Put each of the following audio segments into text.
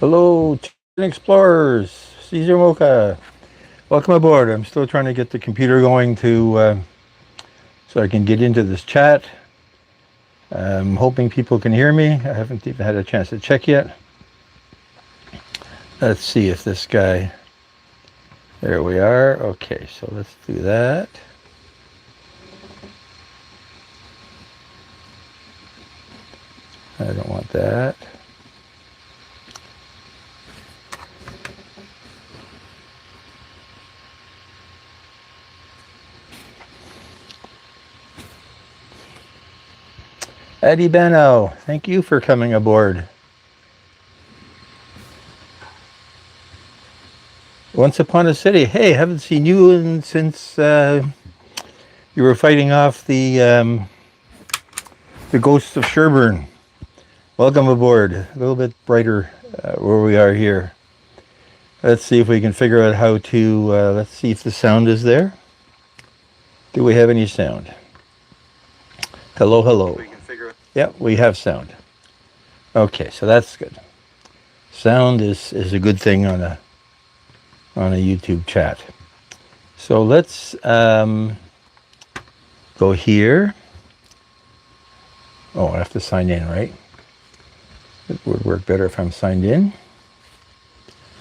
Hello, Chicken Explorers. Caesar Mocha. Welcome aboard. I'm still trying to get the computer going so I can get into this chat. I'm hoping people can hear me. I haven't even had a chance to check yet. Let's see if this guy. There we are. Okay, so let's do that. I don't want that. Eddie Beno, thank you for coming aboard. Once Upon a City. Hey, haven't seen you since you were fighting off the ghosts of Sherburne. Welcome aboard. A little bit brighter where we are here. Let's see if we can figure out how to. Let's see if the sound is there. Do we have any sound? Hello, hello. Yeah, we have sound. Okay, so that's good. Sound is a good thing on a YouTube chat. So let's go here. Oh, I have to sign in, right? It would work better if I'm signed in.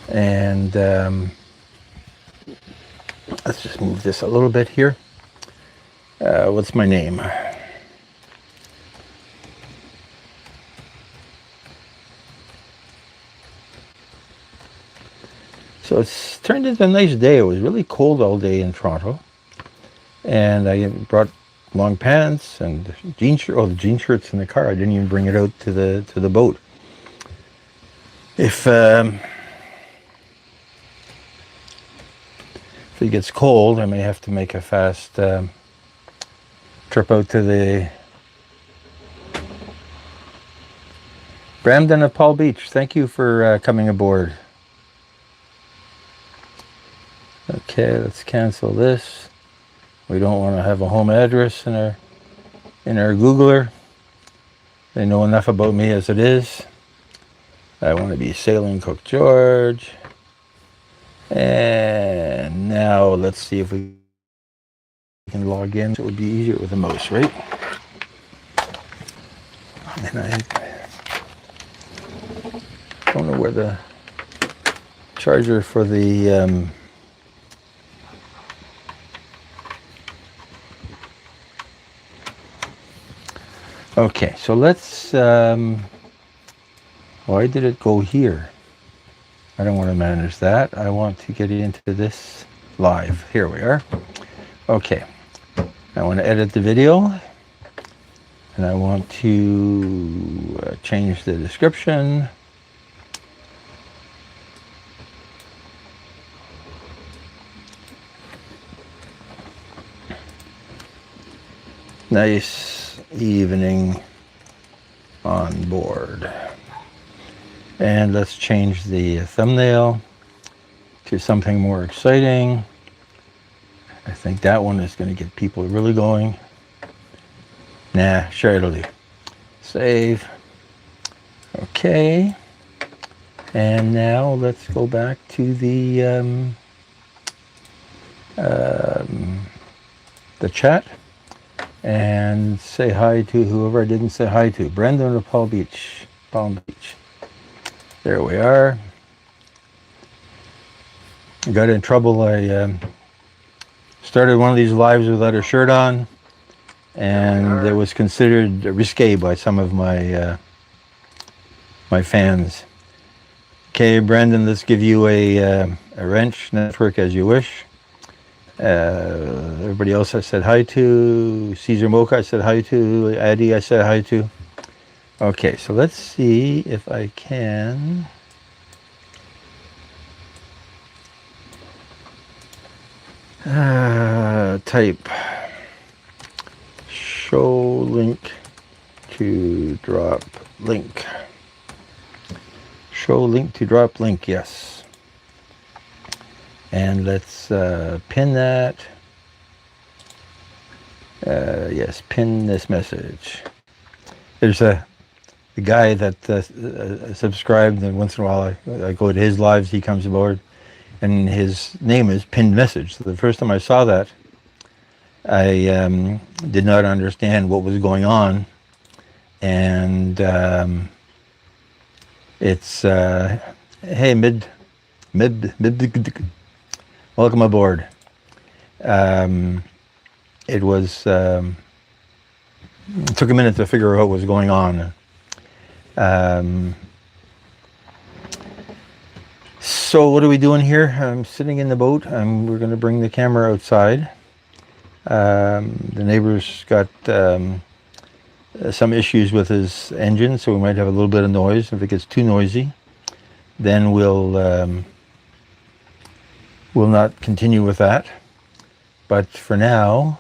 And let's just move this a little bit here. What's my name? So it's turned into a nice day. It was really cold all day in Toronto. And I brought long pants and jean shirt. Oh, the jean shirt's in the car. I didn't even bring it out to the boat. If it gets cold, I may have to make a fast trip out to the Brampton of Paul Beach. Thank you for coming aboard. Okay, let's cancel this. We don't want to have a home address in our Googler. They know enough about me as it is. I want to be Sailing Cook George. And now let's see if we can log in. It would be easier with a mouse, right? And I don't know where the charger for the okay, so let's why did it go here? I don't want to manage that. I want to get into this live. Here we are. Okay. I want to edit the video. And I want to change the description. Nice evening on board. And let's change the thumbnail to something more exciting. I think that one is going to get people really going. Nah, sure it'll do. Save. Okay. And now let's go back to the chat and say hi to whoever I didn't say hi to. Brendan of Palm Beach. There we are. I got in trouble. I started one of these lives without a shirt on, and it was considered risque by some of my my fans. Okay, Brandon, let's give you a wrench network as you wish. Everybody else I said hi to. Caesar Mocha I said hi to. Addy I said hi to. Okay, so let's see if I can type show link to drop link. Show link to drop link, yes. And let's pin that. Yes, pin this message. There's a the guy that subscribed, and once in a while I go to his lives, he comes aboard, and his name is Pinned Message. So the first time I saw that, I did not understand what was going on, and it's hey mid, welcome aboard. It was it took a minute to figure out what was going on. So what are we doing here? I'm sitting in the boat. We're going to bring the camera outside. The neighbor's got some issues with his engine, so we might have a little bit of noise. If it gets too noisy, then we'll not continue with that. But for now,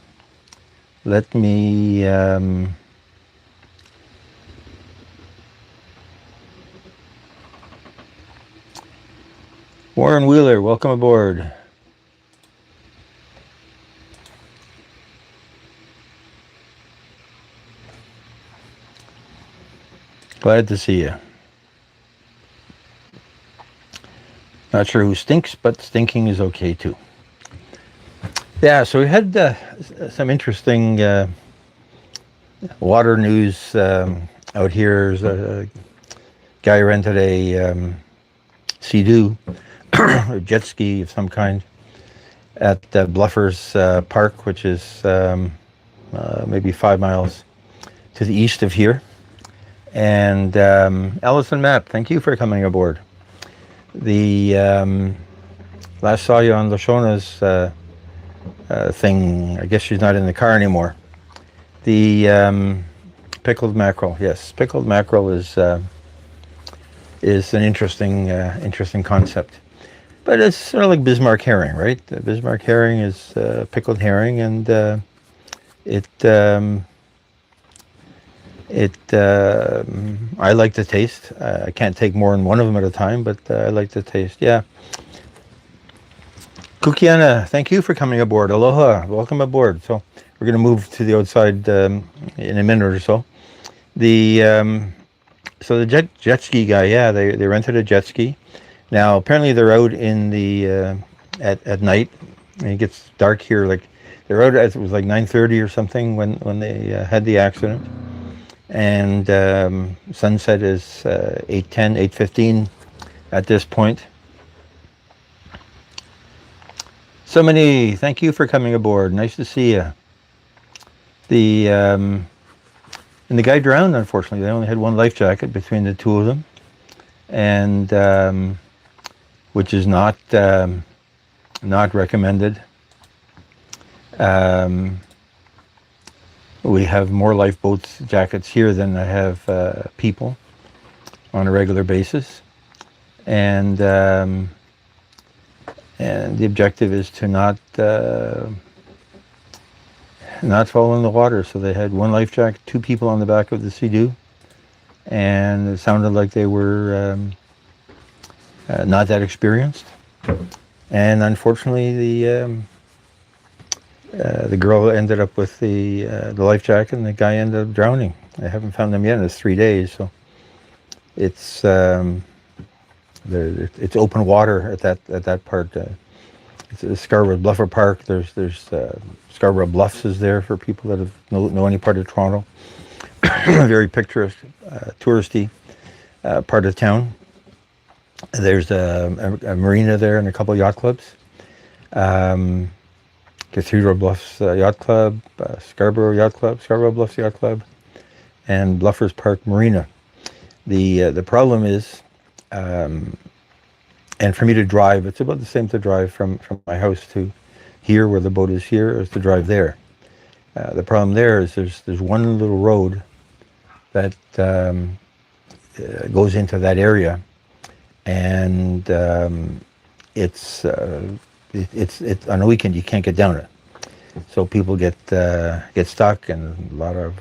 let me Warren Wheeler, welcome aboard. Glad to see you. Not sure who stinks, but stinking is okay too. Yeah, so we had some interesting water news out here. There's a guy rented a Sea-Doo, a jet ski of some kind, at Bluffers Park, which is maybe 5 miles to the east of here. And Allison Mapp, thank you for coming aboard. The last saw you on Lashona's thing. I guess she's not in the car anymore. The pickled mackerel, yes, pickled mackerel is an interesting concept. But it's sort of like Bismarck herring, right? The Bismarck herring is pickled herring, and I like the taste. I can't take more than one of them at a time, but I like the taste. Yeah. Kukiana, thank you for coming aboard. Aloha, welcome aboard. So we're going to move to the outside in a minute or so. So the jet ski guy, yeah, they rented a jet ski. Now apparently they're out in the at night, and it gets dark here. Like they're out. It was like 9:30 or something when they had the accident. And sunset is 8:10, 8:15 at this point. So many, thank you for coming aboard. Nice to see you. And the guy drowned, unfortunately. They only had one life jacket between the two of them, and which is not recommended. We have more lifeboats jackets here than I have people on a regular basis, and the objective is to not fall in the water. So they had one life jacket, 2 people on the back of the Sea-Doo, and it sounded like they were not that experienced. And unfortunately, the girl ended up with the life jacket, and the guy ended up drowning. I haven't found them yet. It's 3 days, so it's open water at that part. It's Scarborough Bluffer Park. There's Scarborough Bluffs is there for people that know any part of Toronto. Very picturesque, touristy part of town. There's a marina there and a couple yacht clubs. Cathedral Bluffs Yacht Club, Scarborough Yacht Club, Scarborough Bluffs Yacht Club, and Bluffers Park Marina. The problem is, and for me to drive, it's about the same to drive from my house to here, where the boat is here, as to drive there. The problem there is there's one little road that goes into that area, and it's on a weekend you can't get down it, so people get stuck, and a lot of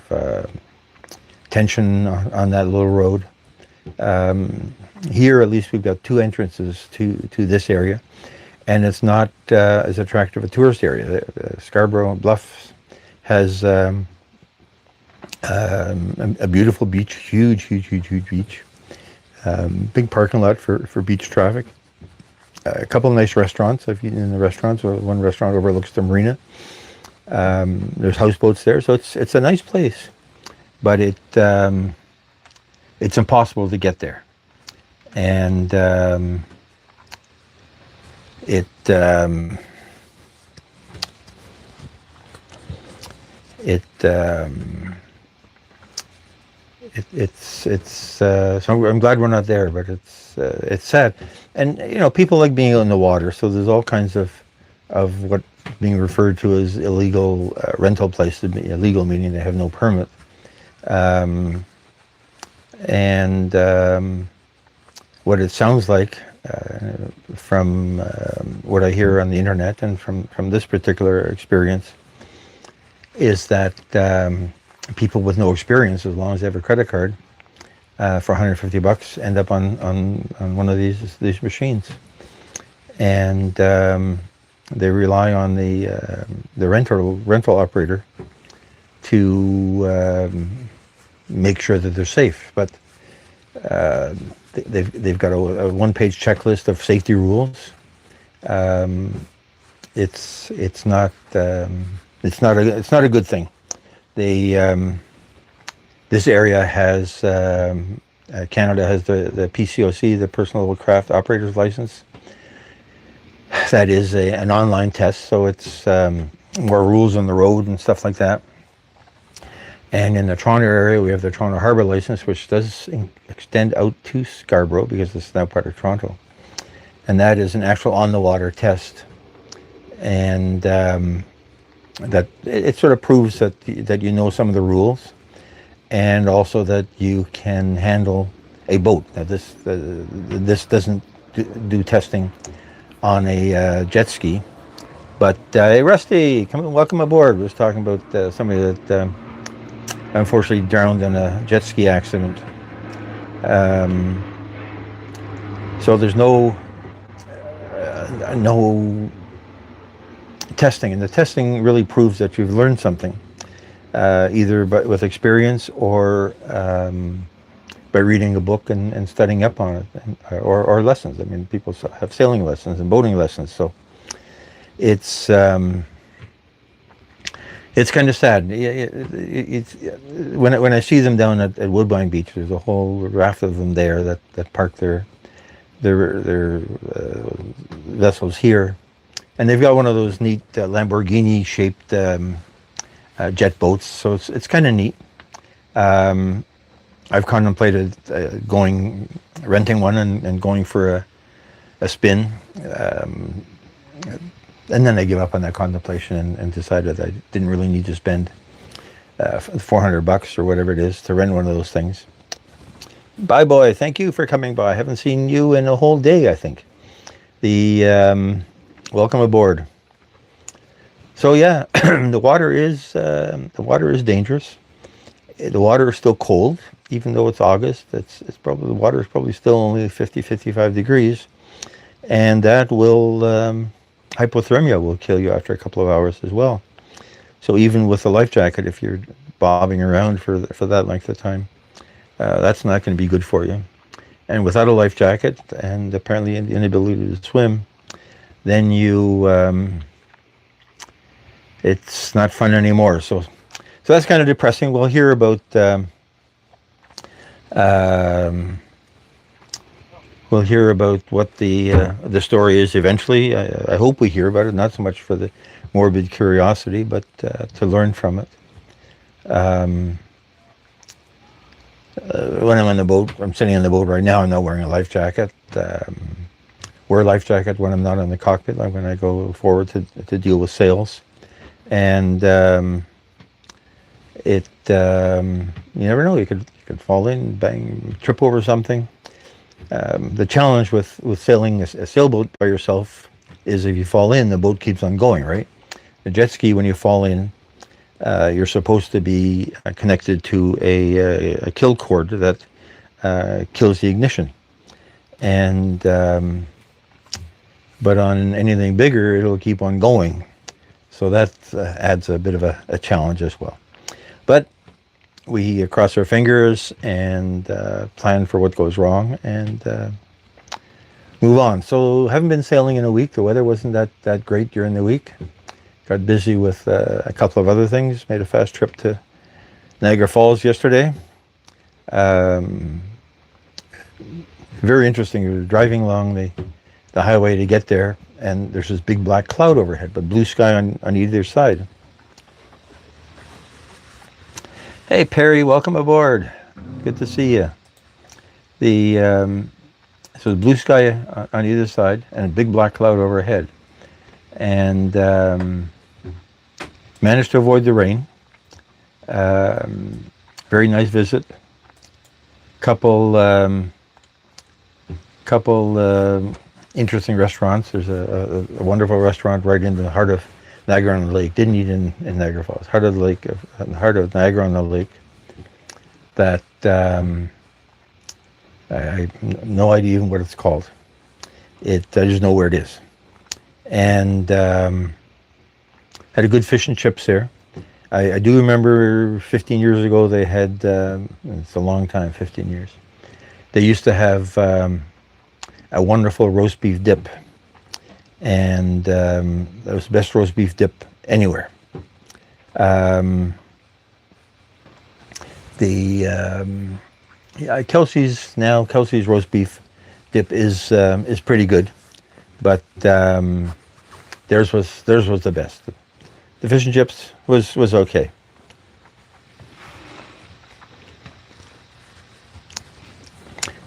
tension on that little road. Here, at least, we've got 2 entrances to this area, and it's not as attractive a tourist area. Scarborough Bluffs has A beautiful beach, huge beach. Big parking lot for beach traffic. A couple of nice restaurants. I've eaten in the restaurants. One restaurant overlooks the marina. There's houseboats there, so it's a nice place. But it's impossible to get there, and it it it's so I'm glad we're not there, but it's sad. And people like being out in the water, so there's all kinds of what being referred to as illegal rental places. Illegal meaning they have no permit, and what it sounds like from what I hear on the internet and from this particular experience is that people with no experience, as long as they have a credit card, for $150 end up on one of these machines, and they rely on the rental operator to make sure that they're safe. But they've got a one-page checklist of safety rules. It's not a good thing. This area has Canada has the PCOC, the Personal Craft Operator's License. That is an online test, so it's more rules on the road and stuff like that. And in the Toronto area, we have the Toronto Harbour License, which does extend out to Scarborough because it's now part of Toronto. And that is an actual on-the-water test. And that it sort of proves that you know some of the rules, and also that you can handle a boat. Now this doesn't do testing on a jet ski, but hey, Rusty, welcome aboard. We was talking about somebody that unfortunately drowned in a jet ski accident. So there's no testing, and the testing really proves that you've learned something, either with experience or by reading a book and studying up on it, or lessons. I mean, people have sailing lessons and boating lessons, so it's kind of sad. When I see them down at Woodbine Beach, there's a whole raft of them there that park their vessels here. And they've got one of those neat Lamborghini-shaped jet boats, so it's kind of neat. I've contemplated renting one and going for a spin, and then I give up on that contemplation and decided I didn't really need to spend $400 or whatever it is to rent one of those things. Bye, boy. Thank you for coming by. I haven't seen you in a whole day, I think. Welcome aboard. So yeah, the water is dangerous. The water is still cold, even though it's August. The water is probably still only 55 degrees, and that will hypothermia will kill you after a couple of hours as well. So even with a life jacket, if you're bobbing around for that length of time, that's not going to be good for you. And without a life jacket and apparently the inability to swim, then it's not fun anymore. So that's kind of depressing. We'll hear about what the story is eventually. I hope we hear about it, not so much for the morbid curiosity, but to learn from it. When I'm on the boat, I'm sitting on the boat right now. I'm not wearing a life jacket. Wear a life jacket when I'm not in the cockpit, like when I go forward to deal with sails. And you never know. You could fall in, bang, trip over something. The challenge with sailing a sailboat by yourself is if you fall in, the boat keeps on going, right? The jet ski, when you fall in, you're supposed to be connected to a kill cord that kills the ignition. And but on anything bigger, it'll keep on going. So that adds a bit of a challenge as well. But we cross our fingers and plan for what goes wrong and move on. So haven't been sailing in a week. The weather wasn't that great during the week. Got busy with a couple of other things. Made a fast trip to Niagara Falls yesterday. Very interesting. We were driving along the highway to get there, and there's this big black cloud overhead, but blue sky on either side. Hey Perry, welcome aboard. Good to see you. So the blue sky on either side and a big black cloud overhead, and managed to avoid the rain. Very nice visit. Couple interesting restaurants. There's a wonderful restaurant right in the heart of Niagara on the Lake. Didn't eat in Niagara Falls. Heart of the lake, heart of Niagara on the Lake. That I have no idea even what it's called. I just know where it is. And had a good fish and chips there. I do remember 15 years ago they had, it's a long time, 15 years. They used to have a wonderful roast beef dip. And that was the best roast beef dip anywhere. Kelsey's roast beef dip is pretty good, but theirs was the best. The fish and chips was okay.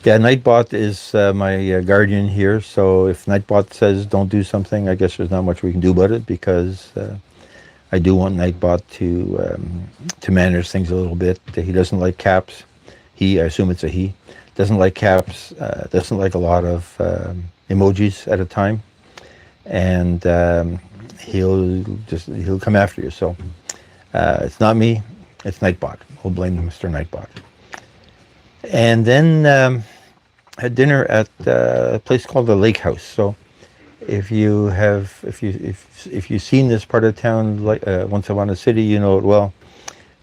Yeah, Nightbot is my guardian here, so if Nightbot says don't do something, I guess there's not much we can do about it, because I do want Nightbot to manage things a little bit. He doesn't like caps. I assume it's a he, doesn't like caps, doesn't like a lot of emojis at a time, and he'll come after you. So it's not me, it's Nightbot. We'll blame Mr. Nightbot. And then had dinner at a place called the Lake House. So if you've seen this part of town once upon a city, you know it well.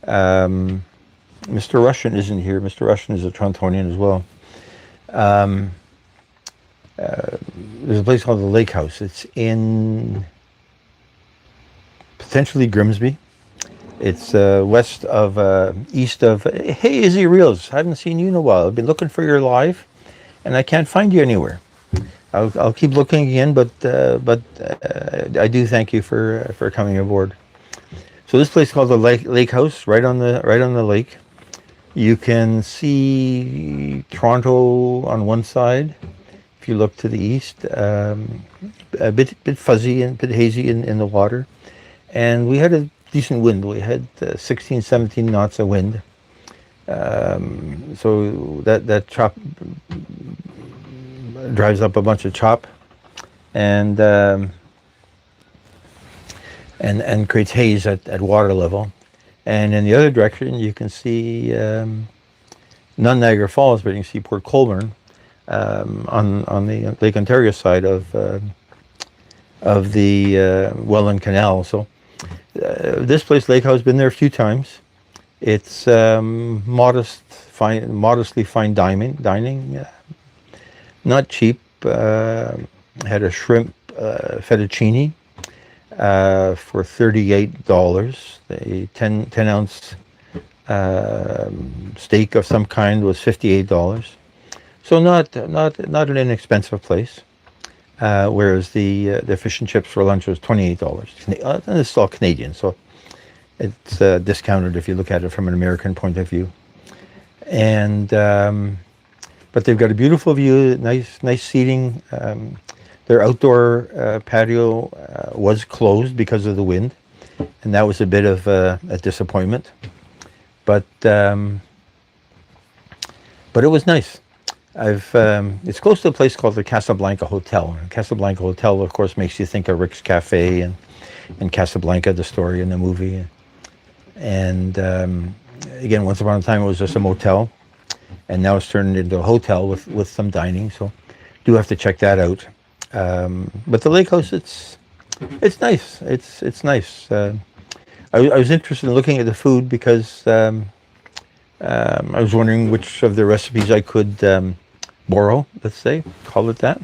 Mr. Russian isn't here. Mr. Russian is a Torontonian as well. There's a place called the Lake House. It's in potentially Grimsby. It's east of. Hey, Izzy Reels, I haven't seen you in a while. I've been looking for your live, and I can't find you anywhere. I'll keep looking again, but I do thank you for coming aboard. So this place called the Lake House, right on the lake. You can see Toronto on one side. If you look to the east, a bit fuzzy and a bit hazy in the water, and we had a decent wind. We had 16, 17 knots of wind. So that chop drives up a bunch of chop, and creates haze at water level. And in the other direction, you can see not Niagara Falls, but you can see Port Colborne on the Lake Ontario side of the Welland Canal. So this place, Lake House, been there a few times. It's modestly fine dining, not cheap. Had a shrimp fettuccine for $38. The 10 ounce steak of some kind was $58. So not an inexpensive place. Whereas the fish and chips for lunch was $28. And it's all Canadian, so it's discounted if you look at it from an American point of view. And but they've got a beautiful view, nice seating. Their outdoor patio was closed because of the wind, and that was a bit of a disappointment. But it was nice. It's close to a place called the Casablanca Hotel. And Casablanca Hotel, of course, makes you think of Rick's Cafe and Casablanca, the story in the movie. And again, once upon a time, it was just a motel, and now it's turned into a hotel with some dining. So do have to check that out. But the Lake House, it's nice. It's nice. I was interested in looking at the food because I was wondering which of the recipes I could borrow, let's say, call it that.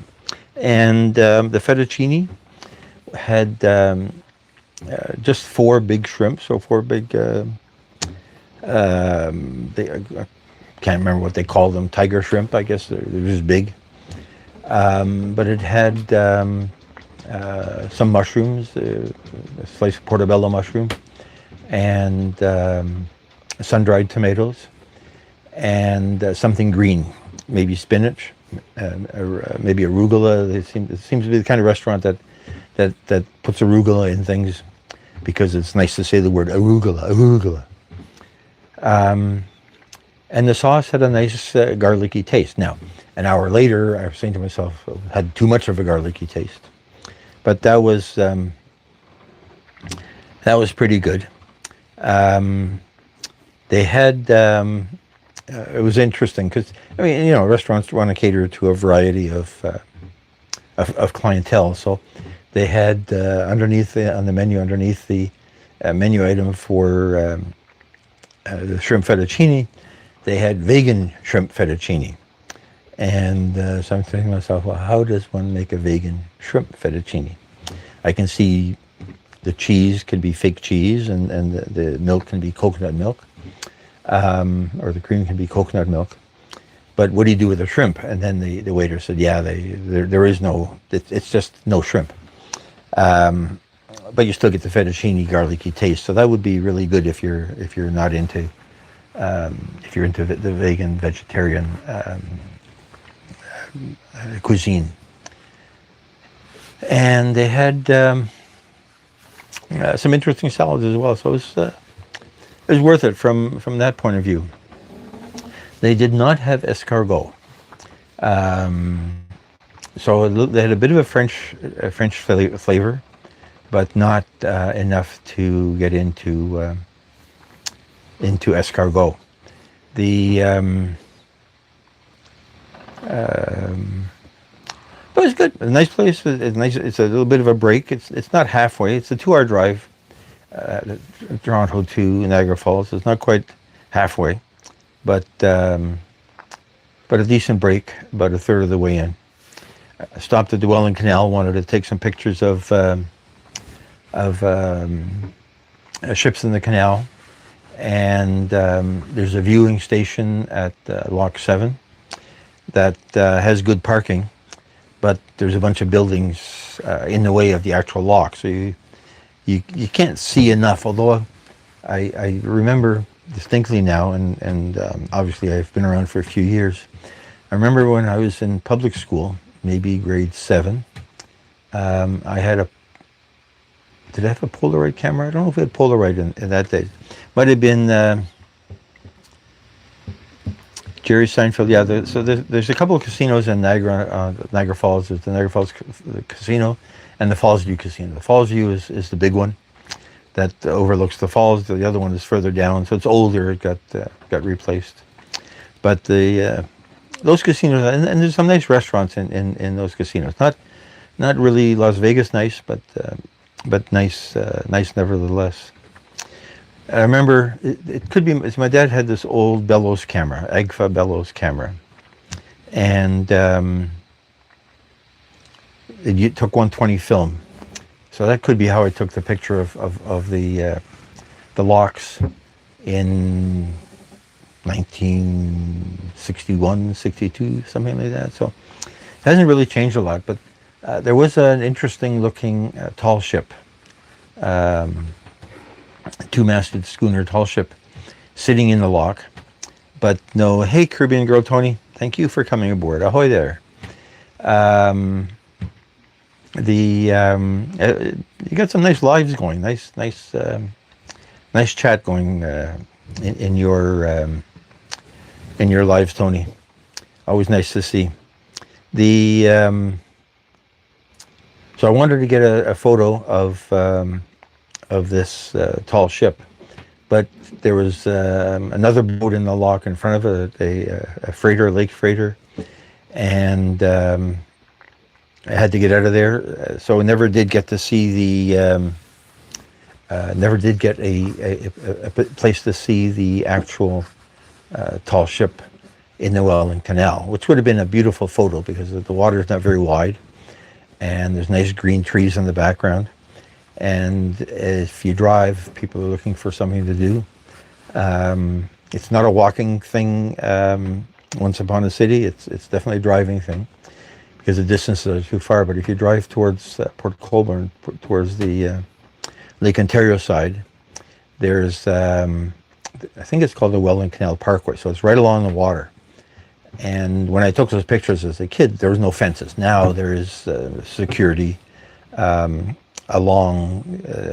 And the fettuccine had just four big shrimp, so four big, I can't remember what they call them, tiger shrimp, I guess. They're just big. But it had some mushrooms, a slice of portobello mushroom, and sun-dried tomatoes, and something green, maybe spinach, or maybe arugula. It seems to be the kind of restaurant that puts arugula in things because it's nice to say the word arugula. And the sauce had a nice garlicky taste. Now, an hour later, I was saying to myself, had too much of a garlicky taste. But that was pretty good. They had, it was interesting because, I mean, you know, restaurants want to cater to a variety of clientele. So they had underneath on the menu, underneath the menu item for the shrimp fettuccine, they had vegan shrimp fettuccine. And so I'm thinking to myself, well, how does one make a vegan shrimp fettuccine? I can see the cheese can be fake cheese, and the milk can be coconut milk, or the cream can be coconut milk. But what do you do with the shrimp? And then the waiter said, yeah, there is no, it's just no shrimp. But you still get the fettuccine garlicky taste. So that would be really good if you're not into, if you're into the vegan, vegetarian cuisine. And they had some interesting salads as well. So it was worth it from that point of view. They did not have escargot. So they had a bit of a French flavor, but not enough to get into escargot. It was good. A nice place. It's nice. It's a little bit of a break. It's not halfway. It's a 2-hour drive, Toronto to Niagara Falls. It's not quite halfway, but a decent break. About a third of the way in. I stopped at the Welland Canal. Wanted to take some pictures of ships in the canal, and there's a viewing station at Lock 7 that has good parking. But there's a bunch of buildings in the way of the actual lock, so you can't see enough. Although I remember distinctly now, and obviously I've been around for a few years. I remember when I was in public school, maybe grade 7. I had did I have a Polaroid camera? I don't know if we had Polaroid in that day. Might have been Jerry Seinfeld, yeah. So there's a couple of casinos in Niagara Falls. There's the Niagara Falls Casino and the Fallsview Casino. The Fallsview is the big one that overlooks the falls. The other one is further down, so it's older. It got replaced. But those casinos, and there's some nice restaurants in those casinos. Not really Las Vegas nice, but nice nevertheless. I remember, it could be, my dad had this old bellows camera, Agfa bellows camera, and it took 120 film. So that could be how I took the picture of the locks in 1961, 62, something like that. So it hasn't really changed a lot, but there was an interesting looking tall ship. Two-masted schooner tall ship sitting in the lock, but no, hey Caribbean Girl Tony, thank you for coming aboard. Ahoy there. You got some nice lives going, nice chat going in your lives, Tony. Always nice to see. So I wanted to get a photo of this tall ship, but there was another boat in the lock in front of a freighter, lake freighter, and I had to get out of there. So I never did get to see never did get a place to see the actual tall ship in the Welland Canal, which would have been a beautiful photo because the water is not very wide and there's nice green trees in the background. And if you drive, people are looking for something to do. It's not a walking thing. Once upon a city, it's definitely a driving thing because the distances are too far. But if you drive towards Port Colborne, towards the Lake Ontario side, there's I think it's called the Welland Canal Parkway, so it's right along the water. And when I took those pictures as a kid, there was no fences. Now there is security along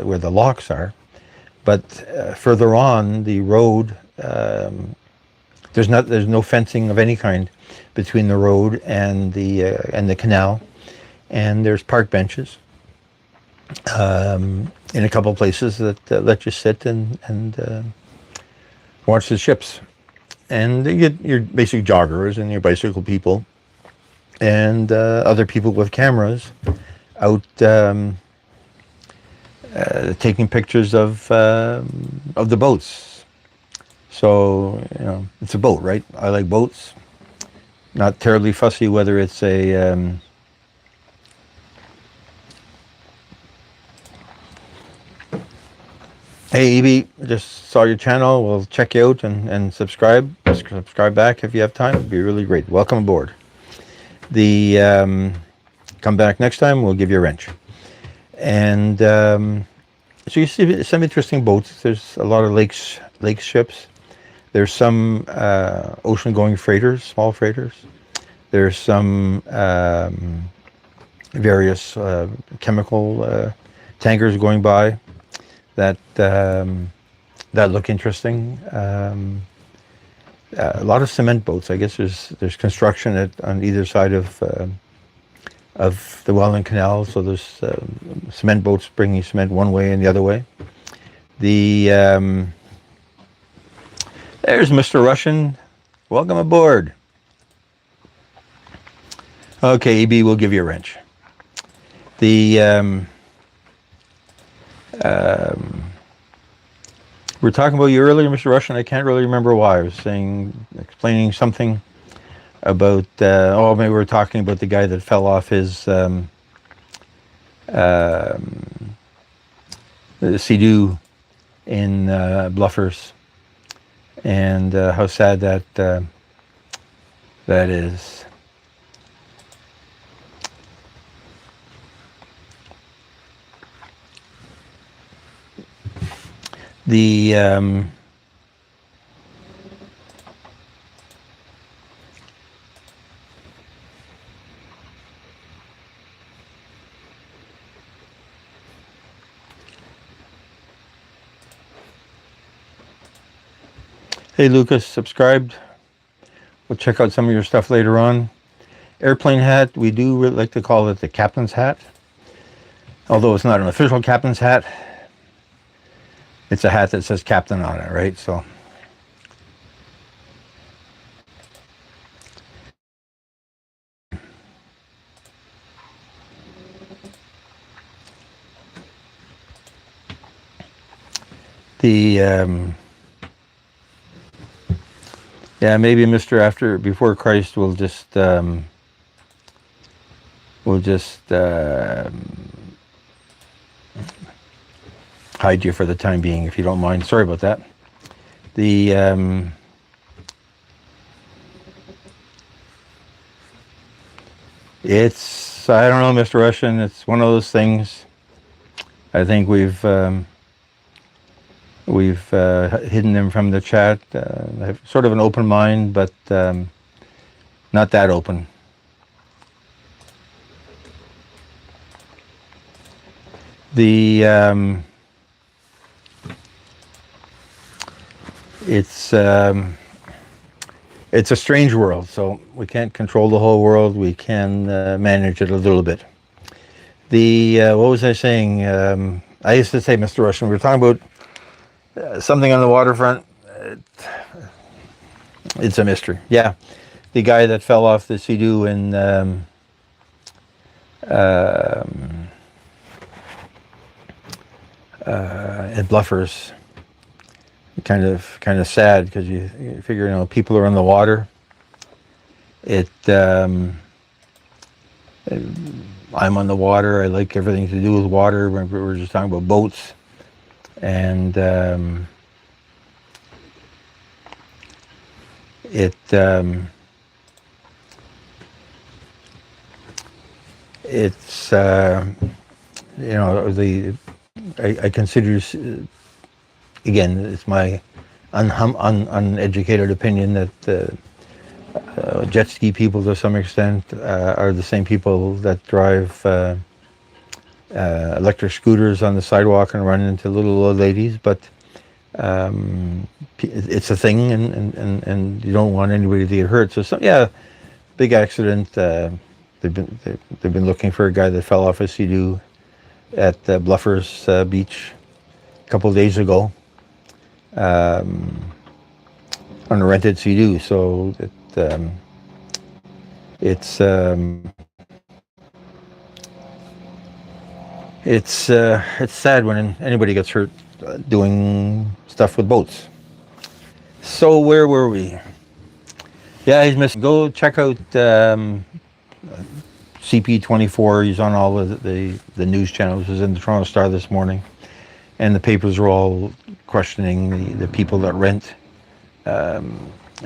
where the locks are. But further on the road, there's no fencing of any kind between the road and the canal, and there's park benches in a couple of places that let you sit and watch the ships. And you get your basic joggers and your bicycle people and other people with cameras out taking pictures of the boats. So, you know, it's a boat, right? I like boats. Not terribly fussy whether it's a hey, EB, just saw your channel. We'll check you out and subscribe. Subscribe back if you have time. It'd be really great. Welcome aboard. Come back next time. We'll give you a wrench. And so you see some interesting boats. There's a lot of lake ships. There's some ocean-going freighters, small freighters. There's some various chemical tankers going by that look interesting. A lot of cement boats. I guess there's construction on either side of the Welland Canal, so there's cement boats bringing cement one way and the other way. There's Mr. Russian. Welcome aboard. Okay, EB, we'll give you a wrench. We were talking about you earlier, Mr. Russian. I can't really remember why. I was explaining something about, maybe we were talking about the guy that fell off his Sea-Doo in Bluffers, and how sad that is. Hey Lucas, subscribed. We'll check out some of your stuff later on. Airplane hat, we do really like to call it the captain's hat. Although it's not an official captain's hat. It's a hat that says captain on it, right? So yeah, maybe before Christ we'll just hide you for the time being, if you don't mind. Sorry about that. It's, I don't know, Mr. Russian, it's one of those things. I think we've hidden them from the chat. I have sort of an open mind, but not that open. It's a strange world, so we can't control the whole world. We can manage it a little bit. What was I saying? I used to say, Mr. Russian, we were talking about something on the waterfront. It's a mystery. Yeah, the guy that fell off the Sea-Doo in at Bluffers. kind of sad because you figure, people are on the water. I'm on the water. I like everything to do with water. We were just talking about boats, and it's I consider, again, it's my uneducated opinion that jet ski people to some extent are the same people that drive electric scooters on the sidewalk and run into little old ladies, but it's a thing, and you don't want anybody to get hurt. So big accident. They've been looking for a guy that fell off a Sea-Doo at Bluffers Beach a couple of days ago on a rented Sea-Doo. So it's sad when anybody gets hurt doing stuff with boats. So where were we? Yeah, he's missing. Go check out CP24. He's on all of the news channels. He was in the Toronto Star this morning, and the papers are all questioning the people that rent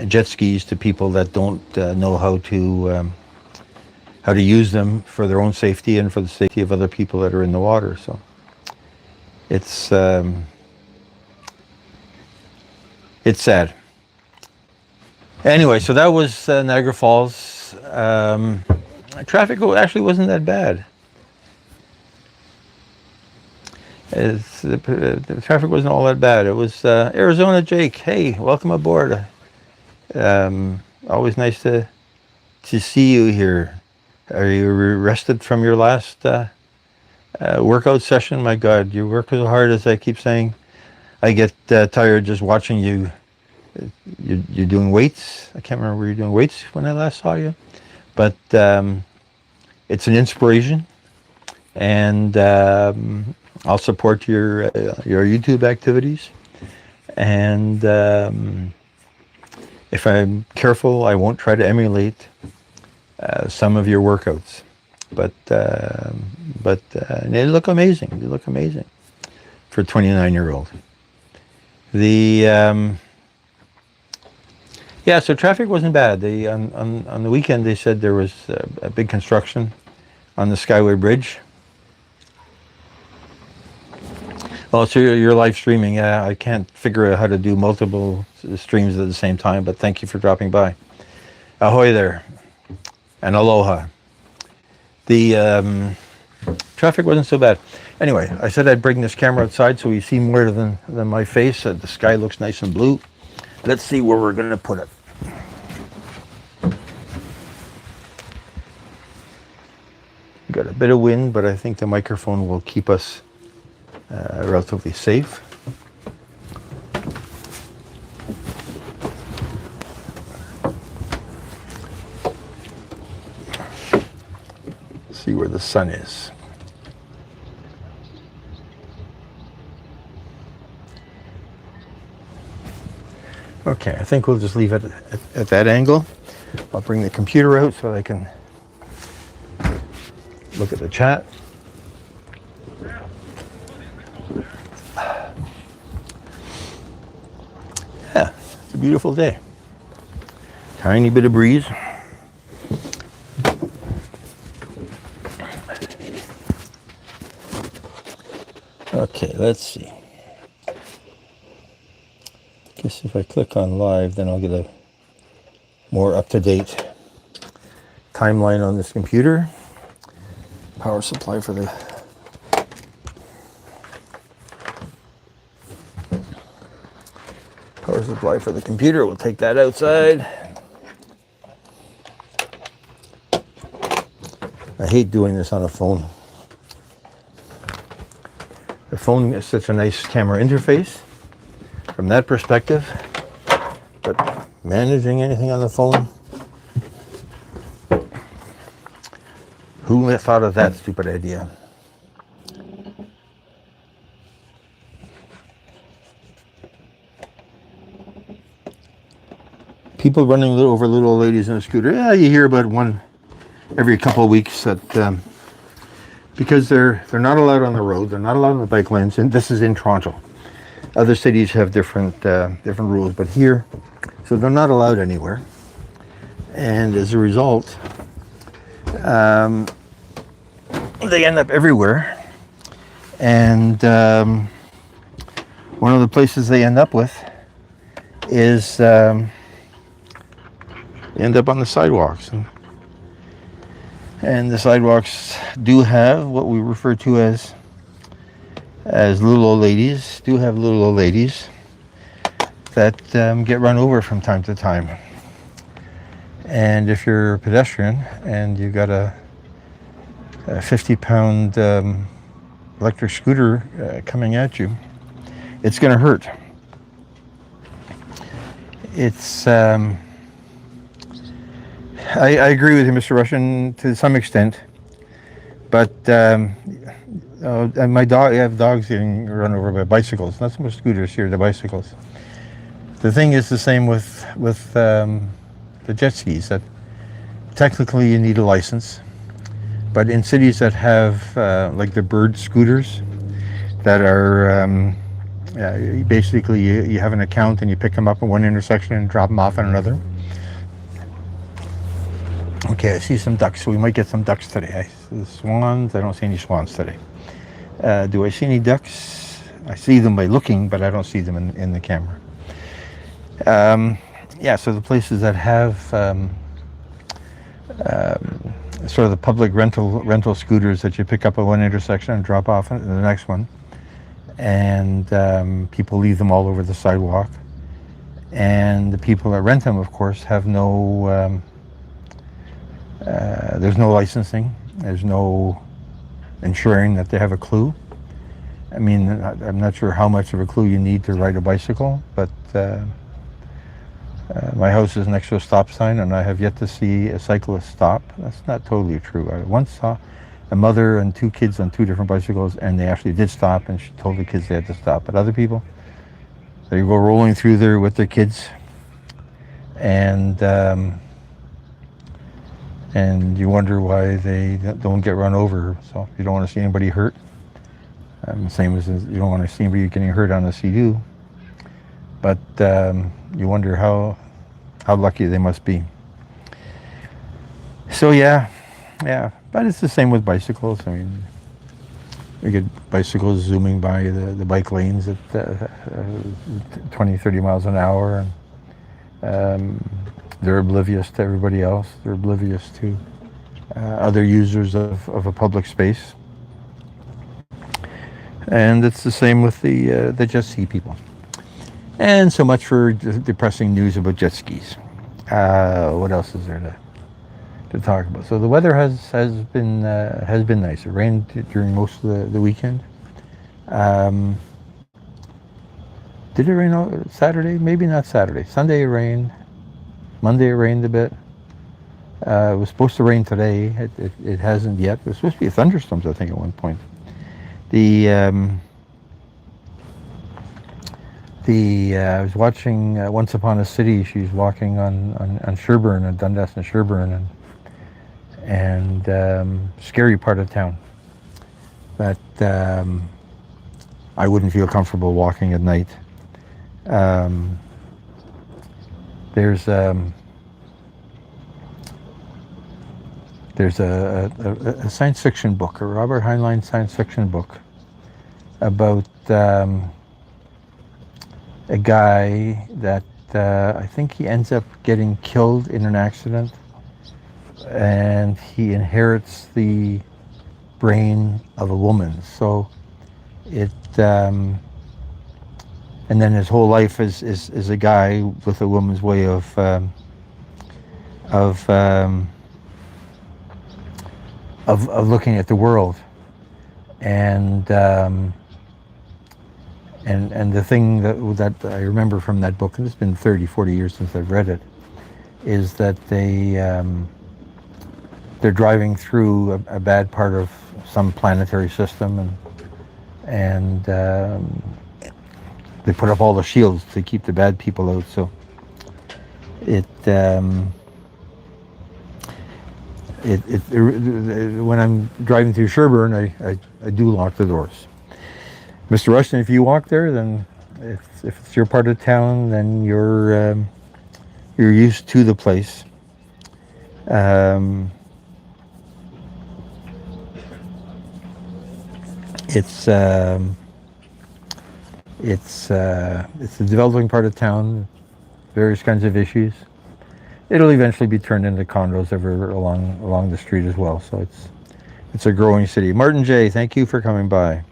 jet skis to people that don't know how to use them for their own safety and for the safety of other people that are in the water. So it's sad. Anyway, so that was Niagara Falls. Traffic actually wasn't that bad. The traffic wasn't all that bad. It was Arizona Jake. Hey, welcome aboard. Always nice to see you here. Are you rested from your last workout session? My God, you work as hard as I keep saying. I get tired just watching you. You're doing weights. I can't remember, were you doing weights when I last saw you? But it's an inspiration, and I'll support your YouTube activities. And if I'm careful, I won't try to emulate some of your workouts. But they look amazing. They look amazing for a 29-year-old. So traffic wasn't bad. On the weekend they said there was a big construction on the Skyway Bridge. Oh, so you're live streaming. Yeah, I can't figure out how to do multiple streams at the same time, but thank you for dropping by. Ahoy there, and aloha. The traffic wasn't so bad. Anyway, I said I'd bring this camera outside so you see more than my face. The sky looks nice and blue. Let's see where we're going to put it. Got a bit of wind, but I think the microphone will keep us relatively safe. See where the sun is. Okay, I think we'll just leave it at that angle. I'll bring the computer out so I can look at the chat. Yeah, it's a beautiful day. Tiny bit of breeze. Okay, let's see. Guess if I click on live, then I'll get a more up-to-date timeline on this computer. Power supply for the computer. We'll take that outside. I hate doing this on a phone. The phone is such a nice camera interface from that perspective, but managing anything on the phone, who thought of that stupid idea? people running over little old ladies on a scooter. Yeah, you hear about one every couple of weeks that because they're not allowed on the road, they're not allowed on the bike lanes, and this is in Toronto. Other cities have different rules, but here, so they're not allowed anywhere. And as a result, they end up everywhere. And one of the places they end up with is they end up on the sidewalks. And the sidewalks do have what we refer to as little old ladies, that get run over from time to time. And if you're a pedestrian and you've got a 50-pound electric scooter coming at you, it's going to hurt. It's I agree with you, Mr. Russian, to some extent, but I have dogs getting run over by bicycles. Not so much scooters here, the bicycles. The thing is the same with the jet skis. That technically you need a license, but in cities that have like the bird scooters, that are basically you have an account and you pick them up at one intersection and drop them off at another. Okay, I see some ducks, so we might get some ducks today. The swans, I don't see any swans today. Do I see any ducks? I see them by looking, but I don't see them in the camera. Yeah, so the places that have sort of the public rental scooters that you pick up at one intersection and drop off at the next one, and people leave them all over the sidewalk. And the people that rent them, of course, have no... there's no licensing. There's no ensuring that they have a clue. I mean, I'm not sure how much of a clue you need to ride a bicycle, but my house is next to a stop sign, and I have yet to see a cyclist stop. That's not totally true. I once saw a mother and two kids on two different bicycles, and they actually did stop, and she told the kids they had to stop. But other people, they go rolling through there with their kids, and you wonder why they don't get run over. So you don't want to see anybody hurt. Same as you don't want to see anybody getting hurt on the Sea-Doo. But you wonder how lucky they must be. So yeah. But it's the same with bicycles. I mean, we get bicycles zooming by the bike lanes at 20, 30 miles an hour. And, they're oblivious to everybody else. They're oblivious to other users of a public space. And it's the same with the jet ski people. And so much for depressing news about jet skis. What else is there to talk about? So the weather has been nice. It rained during most of the weekend. Did it rain Saturday? Maybe not Saturday. Sunday it rained. Monday it rained a bit. It was supposed to rain today. It hasn't yet. It was supposed to be thunderstorms, I think, at one point. I was watching Once Upon a City. She's walking on Sherbourne, and Dundas and Sherbourne, and scary part of town that I wouldn't feel comfortable walking at night. There's a science fiction book, a Robert Heinlein science fiction book, about a guy that I think he ends up getting killed in an accident, and he inherits the brain of a woman. So it and then his whole life is a guy with a woman's way of looking at the world, and the thing that I remember from that book, and it's been 30, 40 years since I've read it, is that they're driving through a bad part of some planetary system, and they put up all the shields to keep the bad people out. So it, when I'm driving through Sherbourne, I do lock the doors. Mr. Rushton, if you walk there, then if it's your part of town, then you're used to the place. It's a developing part of town, various kinds of issues. It'll eventually be turned into condos ever along the street as well. So it's a growing city. Martin J, thank you for coming by.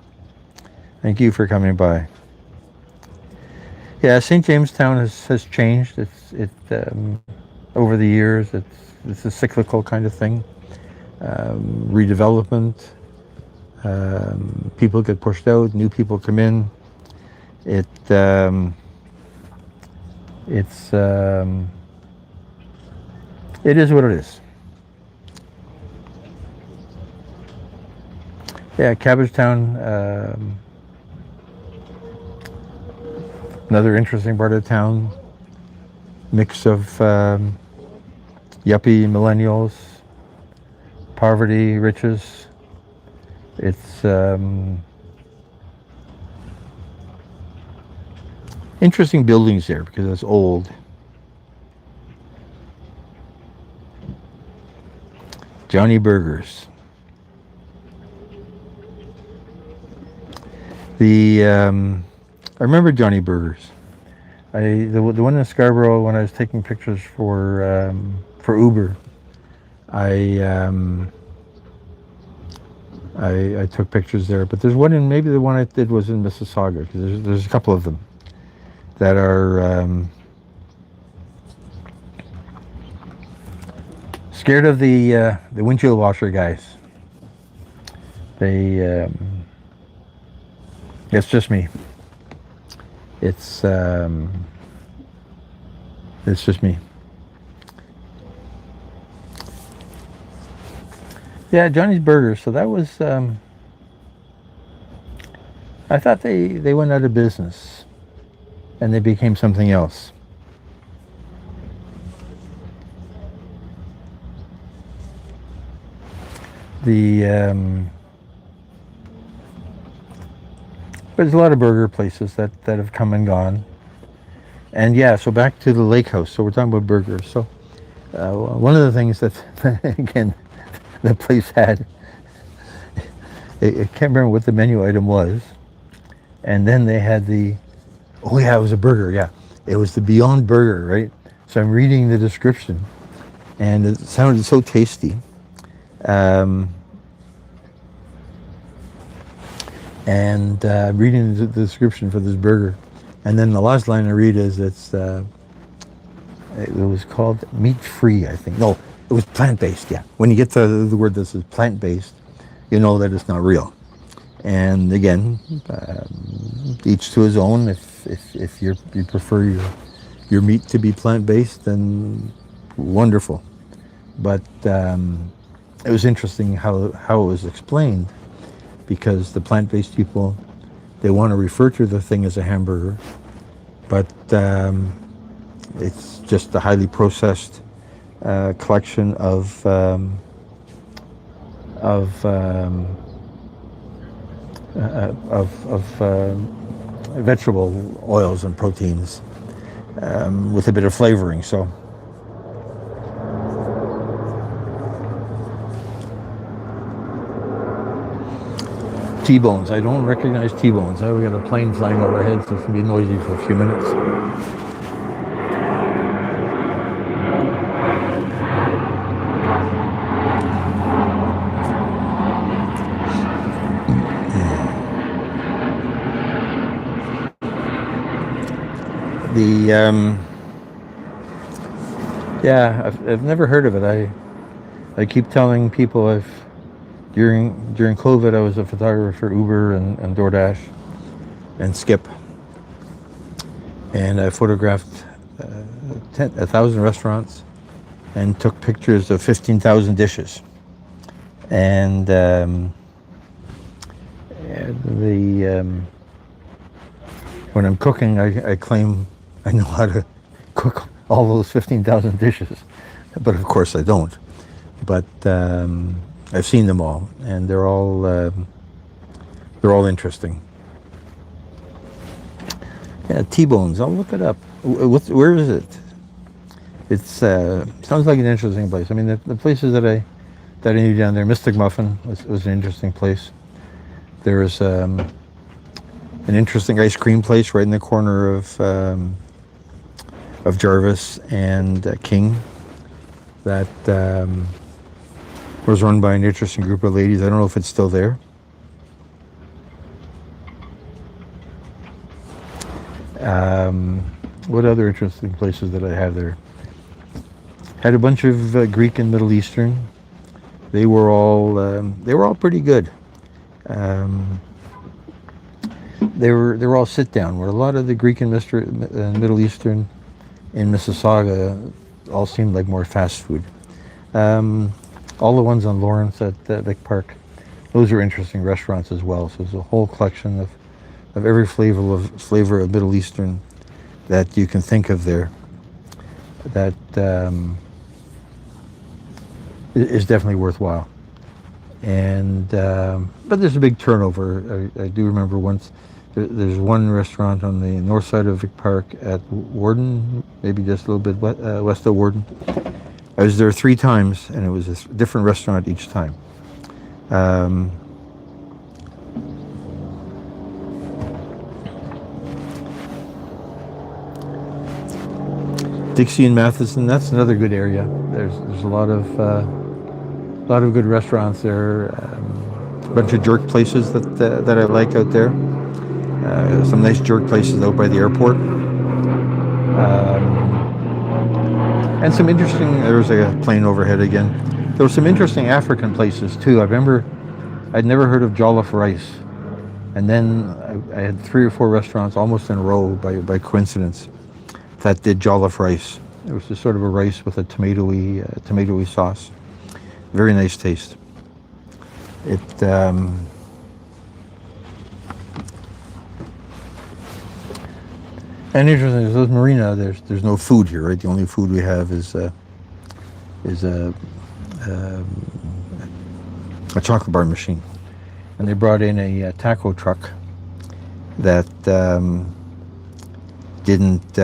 Thank you for coming by. Yeah, St. Jamestown has changed. Over the years. It's a cyclical kind of thing. Redevelopment. People get pushed out. New people come in. It is what it is. Yeah, Cabbagetown, another interesting part of town. Mix of yuppie millennials, poverty, riches. It's interesting buildings there because it's old. Johnny Burgers. I remember Johnny Burgers. The one in Scarborough when I was taking pictures for Uber. I took pictures there, but there's one maybe the one I did was in Mississauga because there's a couple of them that are scared of the windshield washer guys. It's just me. It's just me. Yeah, Johnny's Burgers. So that was. I thought they went out of business, and they became something else. There's a lot of burger places that have come and gone. And yeah, so back to the lake house. So we're talking about burgers. So one of the things that, again, the place had, I can't remember what the menu item was. And then they had oh yeah, it was a burger, yeah. It was the Beyond Burger, right? So I'm reading the description, and it sounded so tasty. And reading the description for this burger, and then the last line I read is it was called meat-free, I think. No, it was plant-based. Yeah, when you get to the word that says plant-based, you know that it's not real. And again, each to his own. If you prefer your meat to be plant-based, then wonderful. But it was interesting how it was explained. Because the plant-based people, they want to refer to the thing as a hamburger, but it's just a highly processed collection of vegetable oils and proteins with a bit of flavoring. So. T-bones. I don't recognize T-bones. We got a plane flying overhead, so it's going to be noisy for a few minutes. Yeah, I've never heard of it. I keep telling people During COVID, I was a photographer for Uber and DoorDash and Skip, and I photographed 1,000 restaurants and took pictures of 15,000 dishes. And when I'm cooking, I claim I know how to cook all those 15,000 dishes, but of course I don't. But I've seen them all, and they're all interesting. Yeah, T-Bones. I'll look it up. Where is it? It's sounds like an interesting place. I mean, the places that I knew down there, Mystic Muffin was an interesting place. There is an interesting ice cream place right in the corner of Jarvis and King that was run by an interesting group of ladies. I don't know if it's still there. What other interesting places that I have there? Had a bunch of Greek and Middle Eastern. They were all pretty good. They were all sit down. Where a lot of the Greek and Middle Eastern in Mississauga all seemed like more fast food. All the ones on Lawrence at Vic Park, those are interesting restaurants as well. So there's a whole collection of every flavor of Middle Eastern that you can think of there. That is definitely worthwhile. And but there's a big turnover. I do remember once there's one restaurant on the north side of Vic Park at Warden, maybe just a little bit west of Warden. I was there 3 times, and it was a different restaurant each time. Dixie and Matheson, that's another good area. There's a lot of good restaurants there. A bunch of jerk places that I like out there. Some nice jerk places out by the airport. And some interesting, there was a plane overhead again. There were some interesting African places too. I remember I'd never heard of jollof rice. And then I had 3 or 4 restaurants almost in a row by coincidence that did jollof rice. It was just sort of a rice with a tomatoey sauce. Very nice taste. It and interesting. There's marina. There's no food here, right? The only food we have is a chocolate bar machine, and they brought in a taco truck that didn't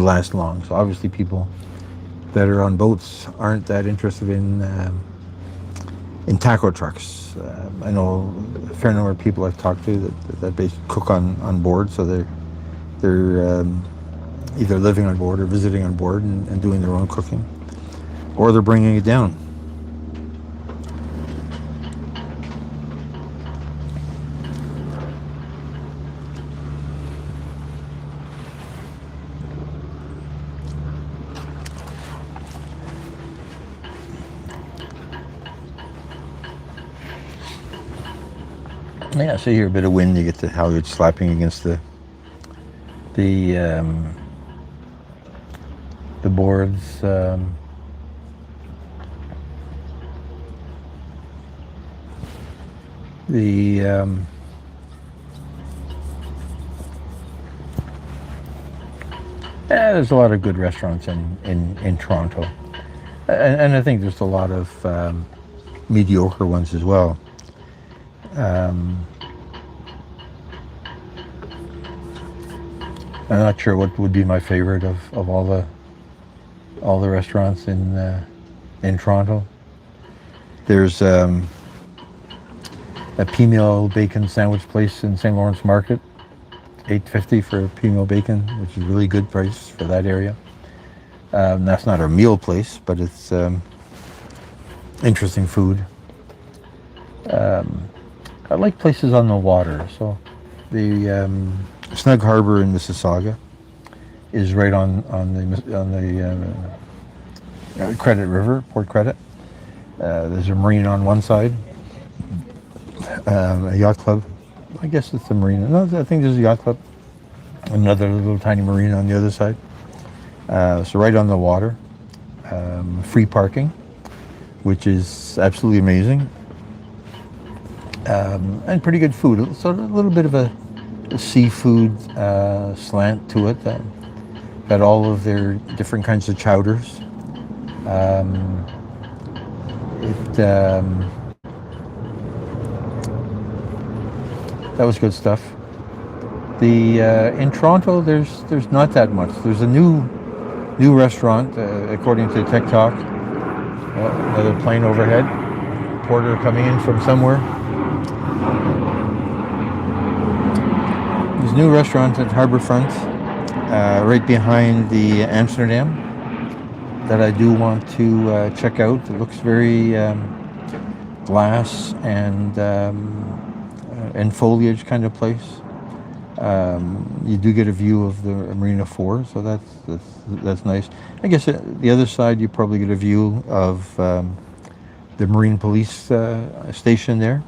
last long. So obviously people that are on boats aren't that interested in taco trucks. I know a fair number of people I've talked to that basically cook on board, so they're either living on board or visiting on board and doing their own cooking, or they're bringing it down. Yeah, so you hear a bit of wind, you get the halyards slapping against the boards. There's a lot of good restaurants in Toronto, and I think there's a lot of mediocre ones as well. I'm not sure what would be my favorite of all the restaurants in Toronto. There's a Pea bacon sandwich place in St. Lawrence Market, $8.50 for Pea bacon, which is a really good price for that area. That's not a meal place, but it's interesting food. I like places on the water, so the Snug Harbor in Mississauga is right on the Credit River, Port Credit. There's a marina on one side, a yacht club. I guess it's a marina. No, I think there's a yacht club. Another little tiny marina on the other side. So right on the water. Free parking, which is absolutely amazing. And pretty good food. So a little bit of a seafood slant to it. got all of their different kinds of chowders. Um, it That was good stuff. The In Toronto, there's not that much. There's a new restaurant, according to TikTok. Another plane overhead. Porter coming in from somewhere. There's a new restaurant at Harbourfront, right behind the Amsterdam, that I do want to check out. It looks very glass and foliage kind of place. You do get a view of the Marina 4, so that's nice. I guess the other side you probably get a view of the Marine Police station there.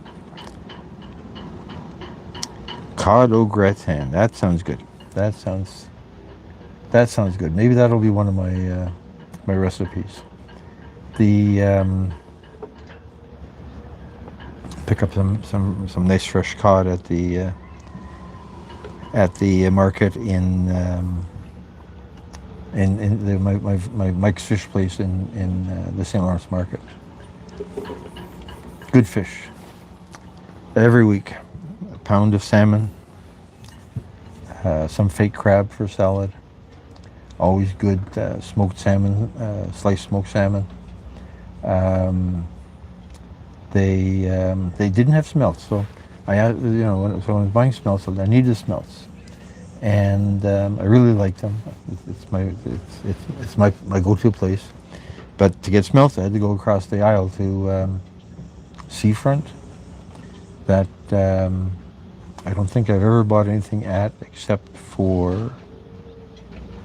Cod au gratin. That sounds good. That sounds good. Maybe that'll be one of my my recipes. The pick up some nice fresh cod at the market in my Mike's Fish Place in the St. Lawrence Market. Good fish every week. A pound of salmon, some fake crab for salad. Always good smoked salmon, sliced smoked salmon. They didn't have smelts, so when I was buying smelts, I needed smelts, and I really liked them. It's my go-to place. But to get smelts, I had to go across the aisle to Seafront. That I don't think I've ever bought anything at, except for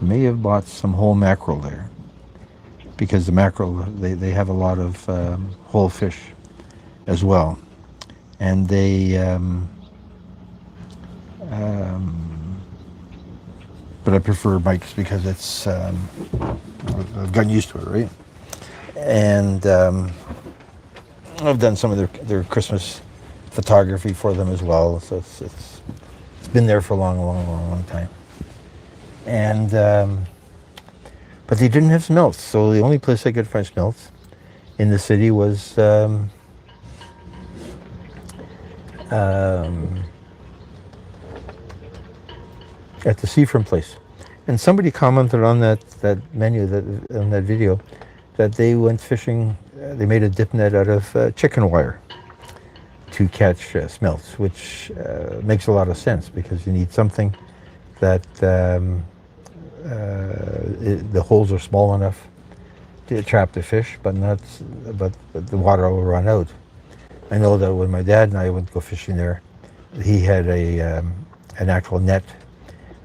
may have bought some whole mackerel there, because the mackerel they have a lot of whole fish as well, and but I prefer Mike's because it's I've gotten used to it, right? And I've done some of their Christmas photography for them as well, so it's been there for a long time. And but they didn't have smelts, so the only place I could find smelts in the city was at the Seafront place. And somebody commented on that menu, on that video, that they went fishing. They made a dip net out of chicken wire to catch smelts, which makes a lot of sense, because you need something that the holes are small enough to trap the fish, but the water will run out. I know that when my dad and I went to go fishing there, he had an actual net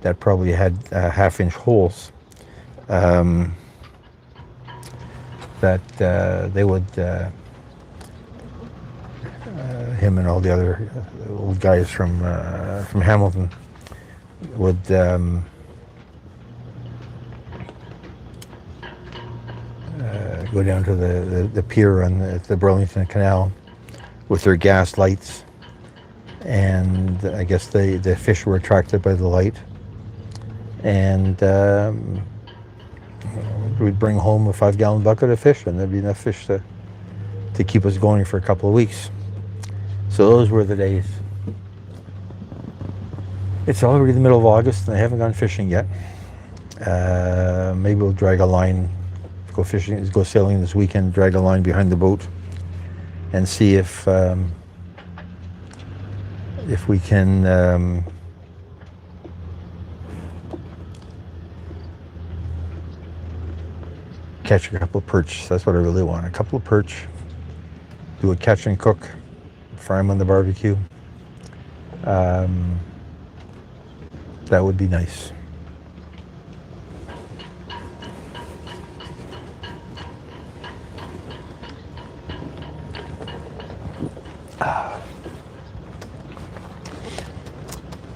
that probably had half-inch holes that they would, him and all the other old guys from Hamilton would go down to the pier at the Burlington Canal with their gas lights, and I guess the fish were attracted by the light, and we'd bring home a 5-gallon bucket of fish, and there'd be enough fish to keep us going for a couple of weeks. So those were the days. It's already the middle of August, and I haven't gone fishing yet. Maybe we'll drag a line, go sailing this weekend, drag a line behind the boat, and see if we can catch a couple of perch. That's what I really want. A couple of perch. Do a catch and cook. Fry them on the barbecue. That would be nice.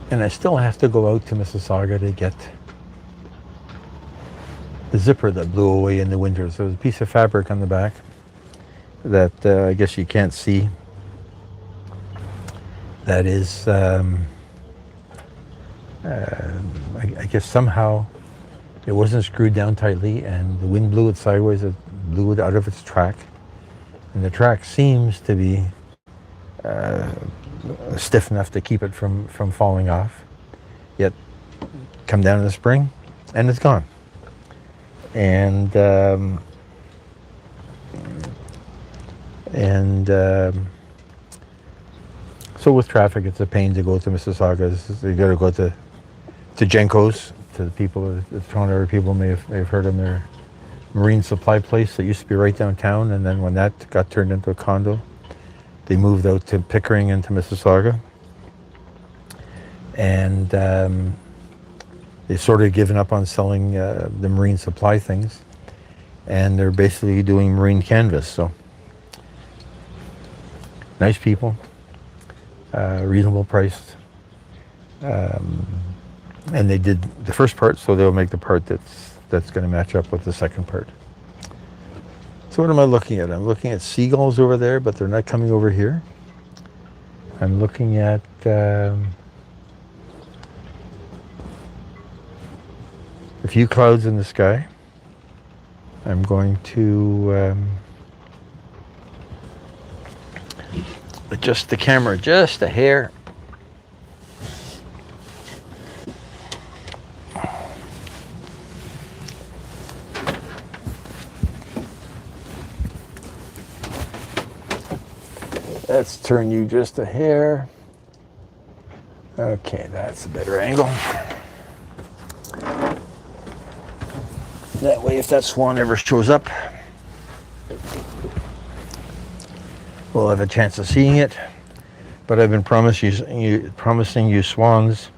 And I still have to go out to Mississauga to get the zipper that blew away in the winter. So there's a piece of fabric on the back that I guess you can't see. That is, I guess somehow It wasn't screwed down tightly, and the wind blew it sideways. It blew it out of its track, and the track seems to be stiff enough to keep it from falling off. Yet, come down in the spring, and it's gone. And so with traffic, it's a pain to go to Mississauga. You got to go to Genco's. To the people, the Toronto area people may have heard of their marine supply place that used to be right downtown, and then when that got turned into a condo, they moved out to Pickering into Mississauga, and they sort of given up on selling the marine supply things, and they're basically doing marine canvas. So nice people, reasonable priced. And they did the first part, so they'll make the part that's going to match up with the second part. So what am I looking at? I'm looking at seagulls over there, but they're not coming over here. I'm looking at a few clouds in the sky. I'm going to adjust the camera just a hair. Let's turn you just a hair. Okay, that's a better angle. That way, if that swan ever shows up, we'll have a chance of seeing it. But I've been promising you swans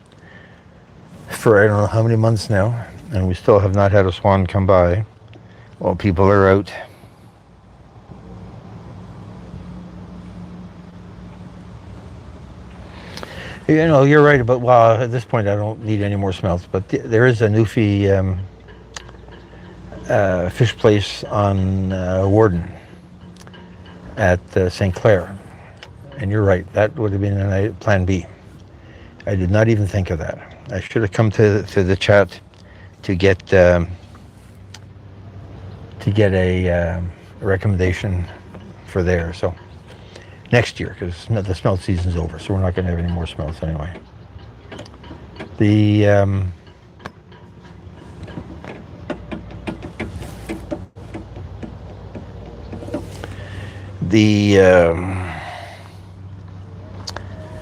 for I don't know how many months now, and we still have not had a swan come by. Well, people are out. You know, you're right about, well, at this point I don't need any more smelts, but there is a Newfie fish place on Warden at St. Clair. And you're right, that would have been a plan B. I did not even think of that. I should have come to the chat to get a recommendation for there. So next year, because the smelt season's over, so we're not going to have any more smelts anyway.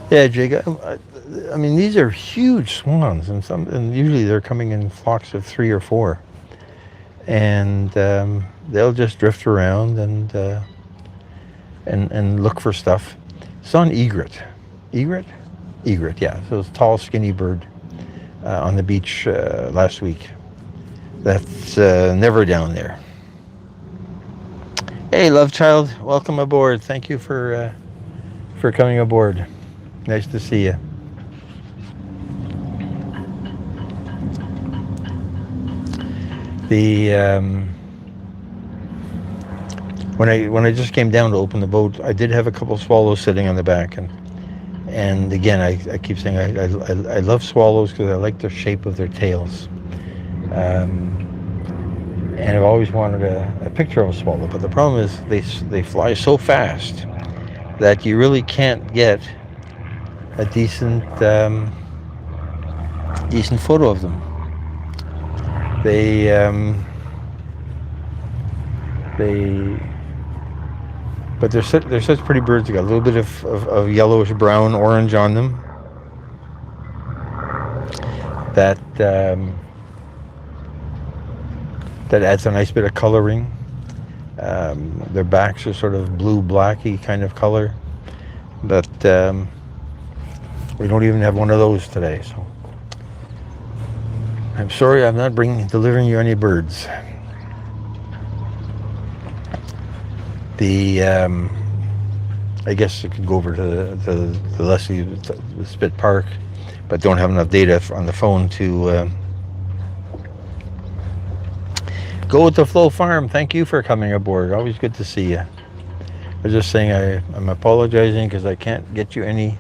Yeah, Jake. I mean, these are huge swans, and usually they're coming in flocks of 3 or 4, and they'll just drift around and look for stuff. It's on egret. Egret, yeah. So it's a tall, skinny bird on the beach last week. That's never down there. Hey, love child, welcome aboard. Thank you for coming aboard. Nice to see you. When I just came down to open the boat, I did have a couple of swallows sitting on the back, and again I keep saying I love swallows because I like the shape of their tails, and I've always wanted a picture of a swallow. But the problem is they fly so fast that you really can't get a decent photo of them. But they're such pretty birds. They got a little bit of yellowish brown, orange on them. That adds a nice bit of coloring. Their backs are sort of blue-blacky kind of color. But we don't even have one of those today. So I'm sorry I'm not delivering you any birds. I guess I could go over to the Leslie Spit Park, but don't have enough data on the phone to go with the Flow Farm. Thank you for coming aboard. Always good to see you. I was just saying I'm apologizing because I can't get you any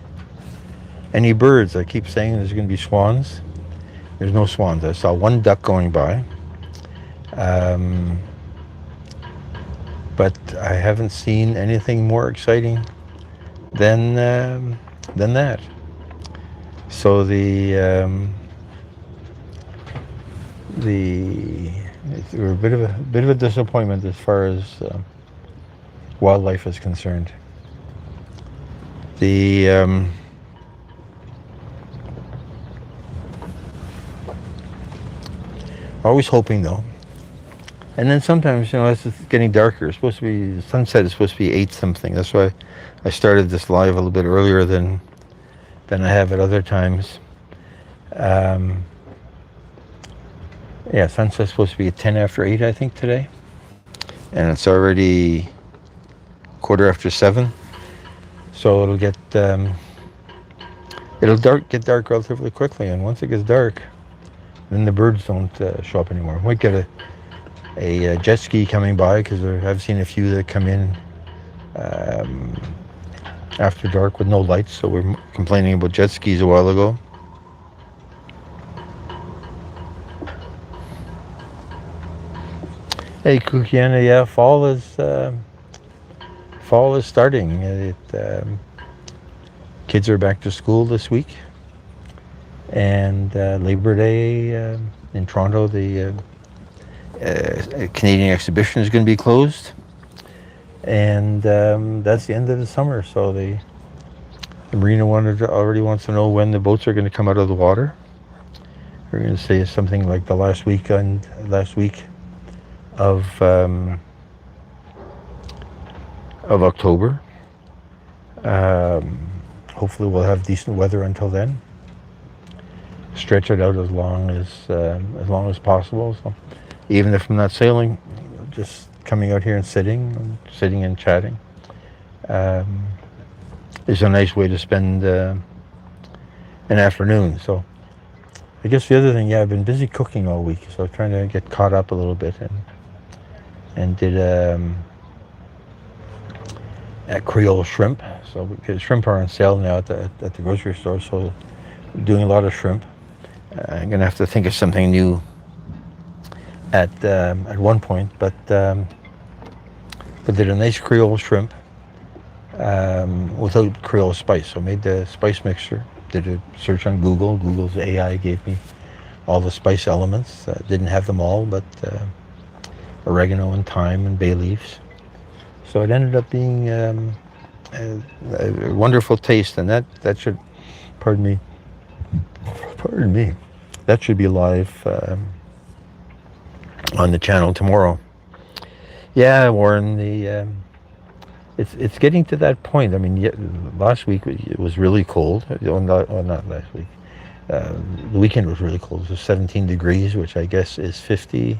birds. I keep saying there's going to be swans, There's no swans. I saw one duck going by, um, but I haven't seen anything more exciting than that. So it's a bit of a disappointment as far as wildlife is concerned. Always hoping though. And then sometimes, as it's getting darker, it's supposed to be, the sunset is supposed to be 8 something. That's why I started this live a little bit earlier than I have at other times. Yeah, sunset's supposed to be at 10 after 8, I think, today. And it's already 7:15. So it'll get get dark relatively quickly. And once it gets dark, then the birds don't show up anymore. We might get a jet ski coming by, because I've seen a few that come in after dark with no lights. So we're complaining about jet skis a while ago. Hey, Kukiana, yeah, fall is starting. Kids are back to school this week, and Labor Day in Toronto, the Canadian exhibition is going to be closed, and that's the end of the summer. So the marina already wants to know when the boats are going to come out of the water. We're going to say something like the last week of October. Hopefully we'll have decent weather until then. Stretch it out as long as possible. So even if I'm not sailing, just coming out here and sitting and chatting is a nice way to spend an afternoon. So I guess the other thing, I've been busy cooking all week, so I'm trying to get caught up a little bit, and did Creole shrimp. So because shrimp are on sale now at the grocery store, so we're doing a lot of shrimp. I'm gonna have to think of something new at one point, but did a nice Creole shrimp without Creole spice. So made the spice mixture. Did a search on Google. Google's AI gave me all the spice elements. Didn't have them all, but oregano and thyme and bay leaves. So it ended up being a wonderful taste, and that should, pardon me, that should be live on the channel tomorrow. Yeah, Warren, it's getting to that point. I mean, last week it was really cold. Not last week. The weekend was really cold. It was 17 degrees, which I guess is 60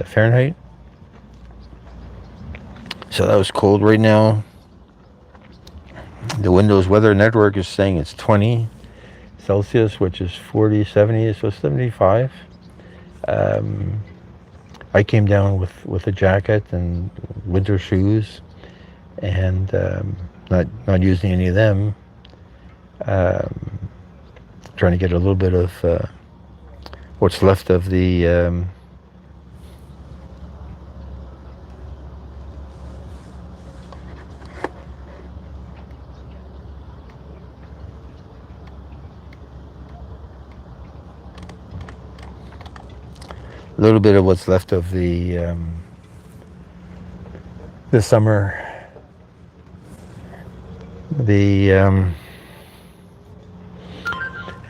Fahrenheit. So that was cold. Right now, the Windows Weather Network is saying it's 20 Celsius, which is 40, 70, so 75. I came down with a jacket and winter shoes, and not using any of them. Trying to get a little bit of what's left of the what's left of the summer.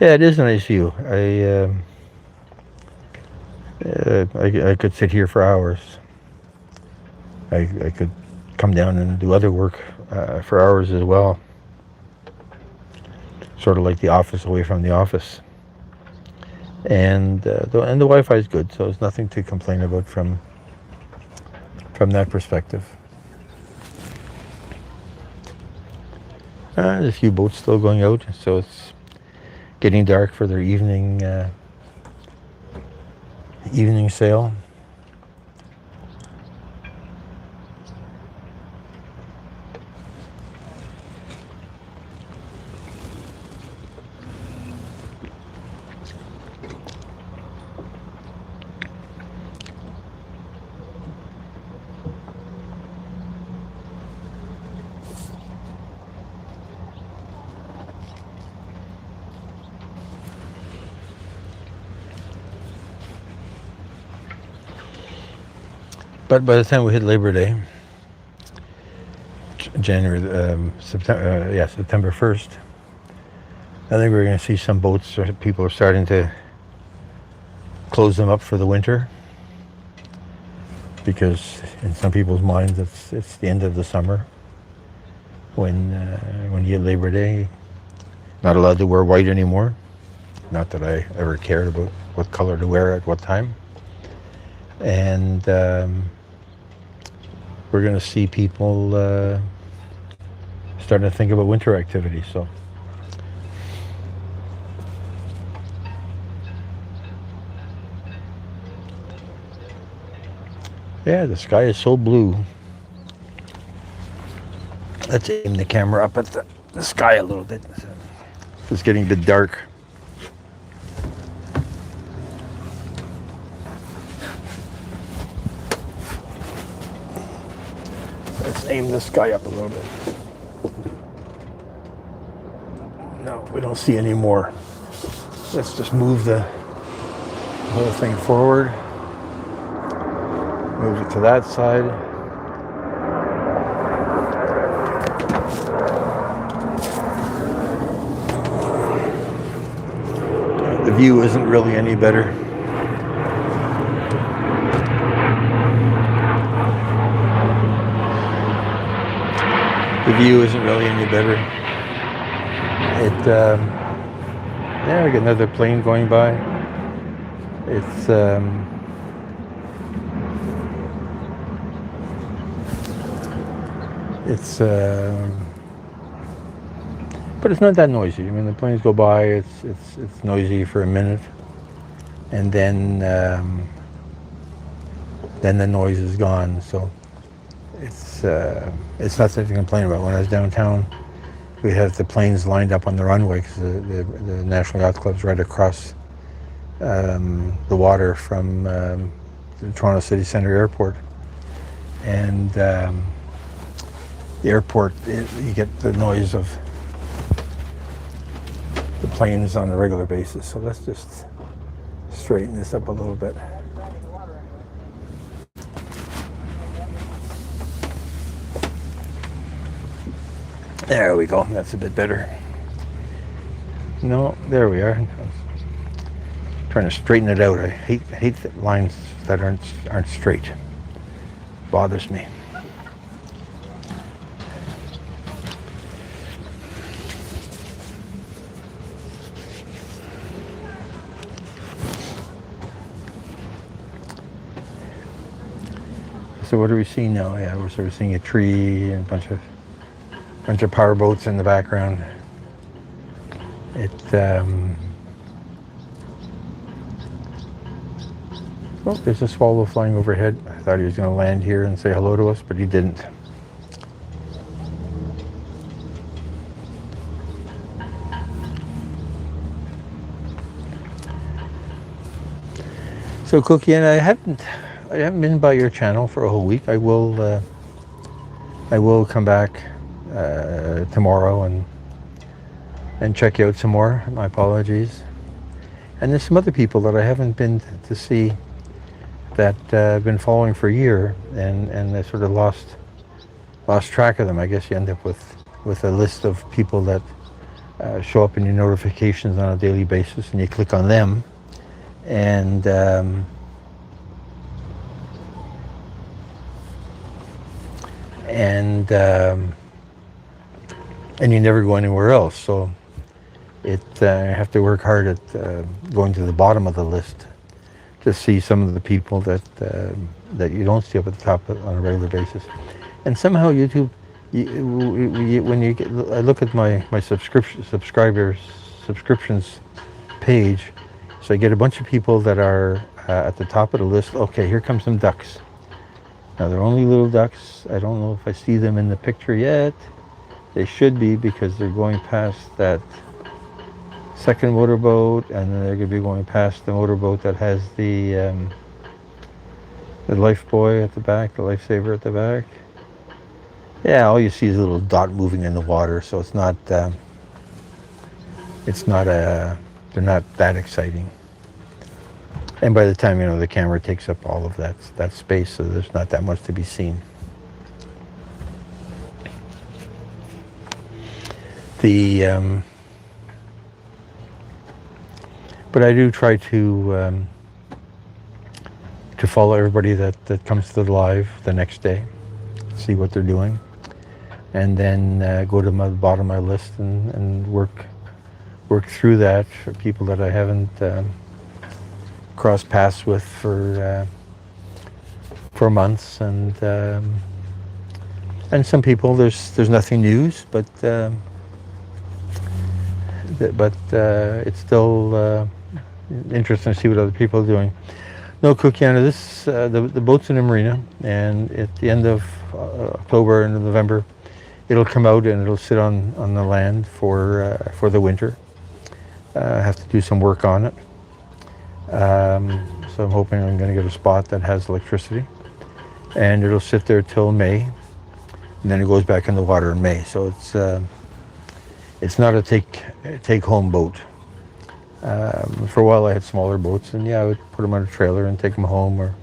Yeah, it is a nice view. I could sit here for hours. I could come down and do other work for hours as well. Sort of like the office away from the office. And the Wi-Fi is good, so there's nothing to complain about from that perspective. There's a few boats still going out, so it's getting dark for their evening sail. But by the time we hit Labor Day, September 1st, I think we're going to see some boats, or people are starting to close them up for the winter, because in some people's minds it's the end of the summer when you get Labor Day. Not allowed to wear white anymore. Not that I ever cared about what color to wear at what time. And we're going to see people starting to think about winter activities. So yeah, the sky is so blue. Let's aim the camera up at the sky a little bit. It's getting a bit dark. Let's aim the sky up a little bit. No, we don't see any more. Let's just move the whole thing forward. Move it to that side. The view isn't really any better. The view isn't really any better. Yeah, we got another plane going by. It's but it's not that noisy. I mean, the planes go by. It's noisy for a minute, and then the noise is gone. So it's nothing to complain about. When I was downtown, we have the planes lined up on the runway because the National Yacht Club's right across the water from the Toronto City Centre Airport, and the airport, you get the noise of the planes on a regular basis. So let's just straighten this up a little bit. There we go. That's a bit better. No, there we are. Trying to straighten it out. I hate the lines that aren't straight. Bothers me. So what are we seeing now? Yeah, we're sort of seeing a tree and a bunch of power boats in the background. Oh, there's a swallow flying overhead. I thought he was going to land here and say hello to us, but he didn't. So Cookie, and I haven't been by your channel for a whole week. I will come back tomorrow and check you out some more. My apologies. And there's some other people that I haven't been to see that I've been following for a year, and I sort of lost track of them. I guess you end up with a list of people that show up in your notifications on a daily basis, and you click on them, and you never go anywhere else. So I have to work hard at going to the bottom of the list to see some of the people that you don't see up at the top on a regular basis. And somehow YouTube, I look at my subscriptions page, so I get a bunch of people that are at the top of the list. Okay, here comes some ducks. Now they're only little ducks. I don't know if I see them in the picture yet. They should be, because they're going past that second motorboat, and then they're going to be going past the motorboat that has the life buoy at the back, the lifesaver at the back. Yeah, all you see is a little dot moving in the water, so they're not that exciting. And by the time, the camera takes up all of that space, so there's not that much to be seen. But I do try to follow everybody that comes to the live the next day, see what they're doing, and then go to the bottom of my list and work through that for people that I haven't crossed paths with for months, and some people there's nothing news, but it's still interesting to see what other people are doing. No, Kukiana, the boat's in the marina, and at the end of October and November, it'll come out and it'll sit on the land for the winter. I have to do some work on it. So I'm hoping I'm going to get a spot that has electricity, and it'll sit there till May, and then it goes back in the water in May. So it's not a take home boat. For a while I had smaller boats, and I would put them on a trailer and take them home, or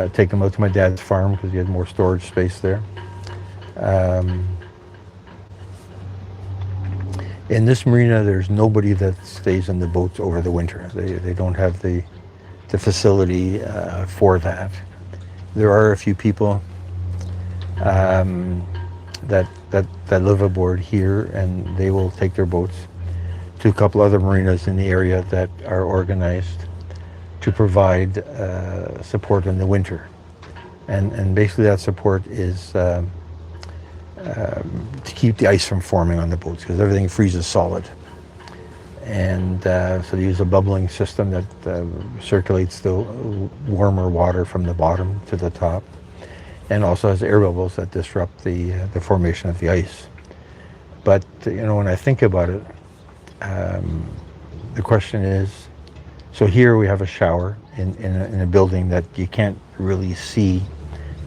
take them out to my dad's farm because he had more storage space there. In this marina, there's nobody that stays in the boats over the winter. They don't have the facility for that. There are a few people that live aboard here, and they will take their boats to a couple other marinas in the area that are organized to provide support in the winter. And basically that support is to keep the ice from forming on the boats, because everything freezes solid. And so they use a bubbling system that circulates the warmer water from the bottom to the top, and also has air bubbles that disrupt the formation of the ice. But when I think about it, the question is, so here we have a shower in a building that you can't really see.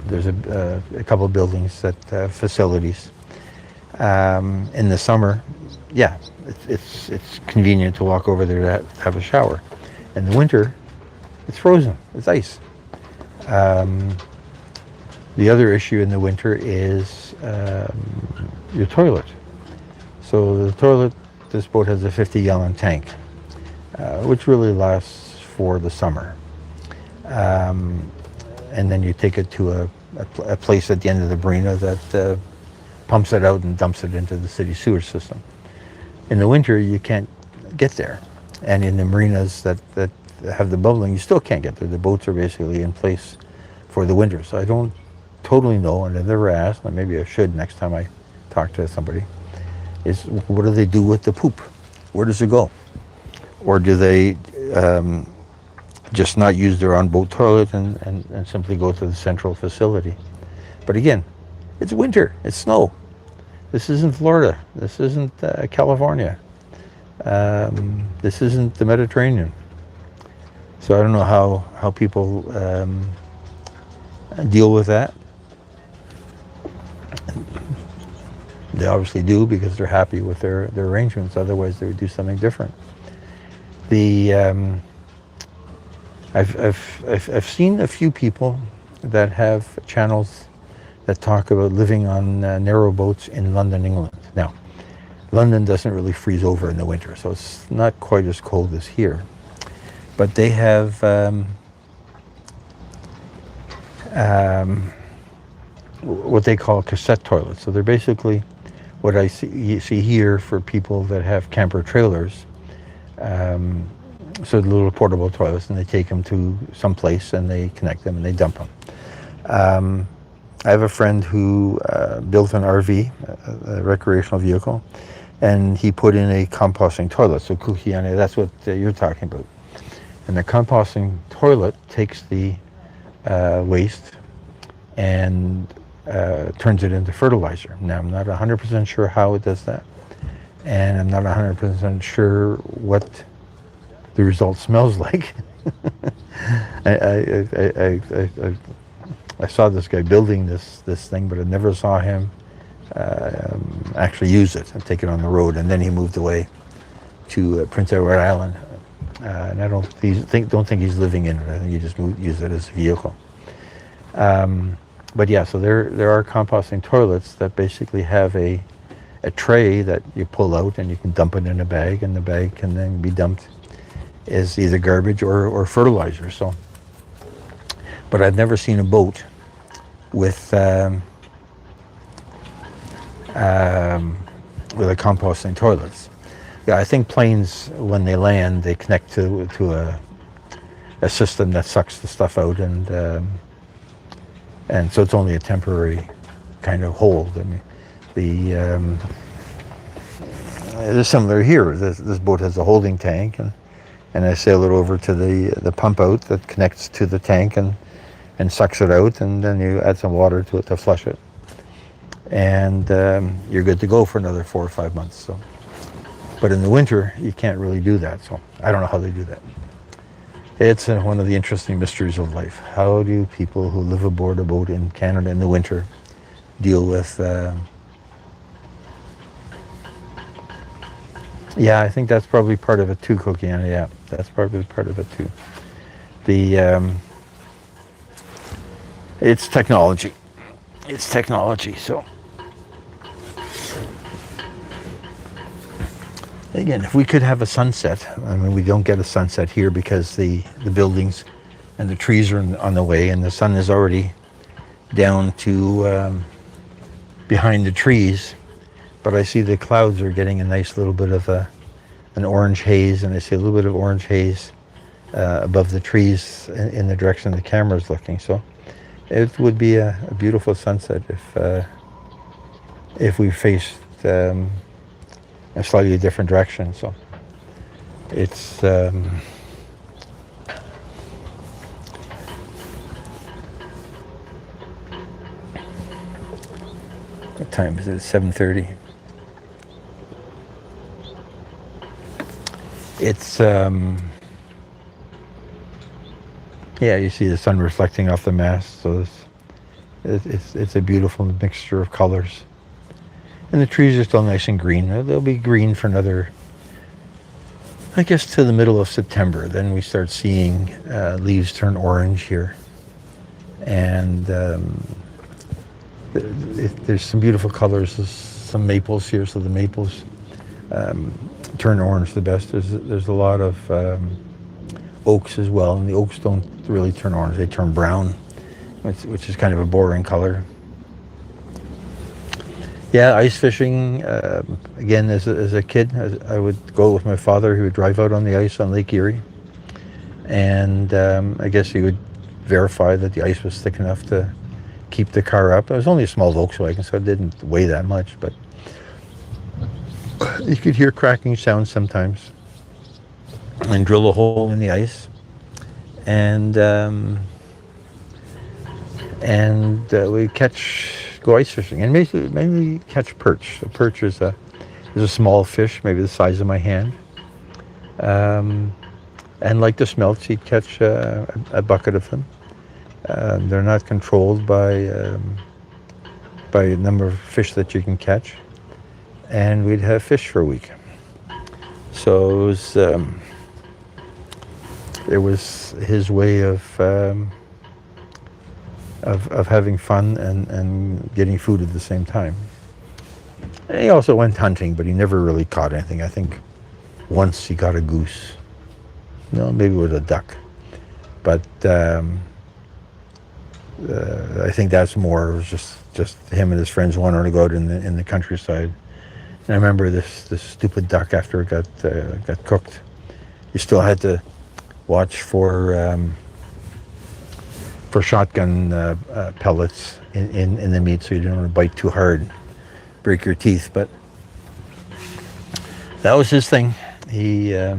There's a couple of buildings that have facilities. In the summer, it's convenient to walk over there to have a shower. In the winter, it's frozen. It's ice. The other issue in the winter is your toilet. So the toilet, this boat has a 50-gallon tank, which really lasts for the summer. And then you take it to a place at the end of the marina that pumps it out and dumps it into the city sewer system. In the winter, you can't get there. And in the marinas that have the bubbling, you still can't get there. The boats are basically in place for the winter. So I don't totally know, and I've never asked, and maybe I should next time I talk to somebody, is what do they do with the poop? Where does it go? Or do they just not use their on-boat toilet and simply go to the central facility? But again, it's winter, it's snow. This isn't Florida, this isn't California, this isn't the Mediterranean. So I don't know how people deal with that. They obviously do, because they're happy with their arrangements. Otherwise, they would do something different. I've seen a few people that have channels that talk about living on narrow boats in London, England. Now, London doesn't really freeze over in the winter, so it's not quite as cold as here. But they have what they call cassette toilets. So they're basically what I see here for people that have camper trailers. So the little portable toilets, and they take them to some place and they connect them and they dump them. I have a friend who built an RV, a recreational vehicle, and he put in a composting toilet. So Kukiane, that's what you're talking about. And the composting toilet takes the waste and turns it into fertilizer. Now, I'm not 100% sure how it does that, and I'm not 100% sure what the result smells like. I saw this guy building this thing, but I never saw him actually use it and take it on the road. And then he moved away to Prince Edward Island and I don't think he's living in it. I think he just used it as a vehicle. But yeah, so there are composting toilets that basically have a tray that you pull out and you can dump it in a bag, and the bag can then be dumped as either garbage or fertilizer. So, but I've never seen a boat with the composting toilets. Yeah, I think planes, when they land, they connect to a system that sucks the stuff out, and so it's only a temporary kind of hold. I mean, it's similar here. This boat has a holding tank, and I sail it over to the pump out that connects to the tank and sucks it out, and then you add some water to it to flush it, and you're good to go for another 4 or 5 months. So, but in the winter you can't really do that. So I don't know how they do that. It's one of the interesting mysteries of life. How do people who live aboard a boat in Canada in the winter deal with? Yeah, I think that's probably part of it too, Coquiana. Yeah, that's probably part of it too. It's technology. It's technology. So again, if we could have a sunset, I mean, we don't get a sunset here because the buildings and the trees are on the way, and the sun is already down to behind the trees. But I see the clouds are getting a nice little bit of an orange haze, and I see a little bit of orange haze above the trees in the direction the camera is looking. So it would be a beautiful sunset if we faced a slightly different direction. So it's what time is it? 7:30. It's yeah, you see the sun reflecting off the mast, so it's a beautiful mixture of colors. And the trees are still nice and green. They'll be green for another, I guess, to the middle of September. Then we start seeing leaves turn orange here. And there's some beautiful colors. There's some maples here, so the maples turn orange the best. There's a lot of oaks as well, and the oaks don't really turn orange. They turn brown, which is kind of a boring color. Yeah, ice fishing, again, as a kid, I would go with my father. He would drive out on the ice on Lake Erie. And I guess he would verify that the ice was thick enough to keep the car up. It was only a small Volkswagen, so it didn't weigh that much, but you could hear cracking sounds sometimes. And drill a hole in the ice. And we go ice fishing, and mainly catch perch. A perch is a small fish, maybe the size of my hand. And like the smelts, you'd catch a bucket of them. They're not controlled by a number of fish that you can catch, and we'd have fish for a week. So it was his way of having fun and getting food at the same time. And he also went hunting, but he never really caught anything. I think once he got a goose. No, maybe it was a duck. But I think that's more, it was just him and his friends wanted to go out in the countryside. And I remember this stupid duck, after it got cooked, you still had to watch for shotgun pellets in the meat, so you didn't want to bite too hard, break your teeth. But that was his thing. He, I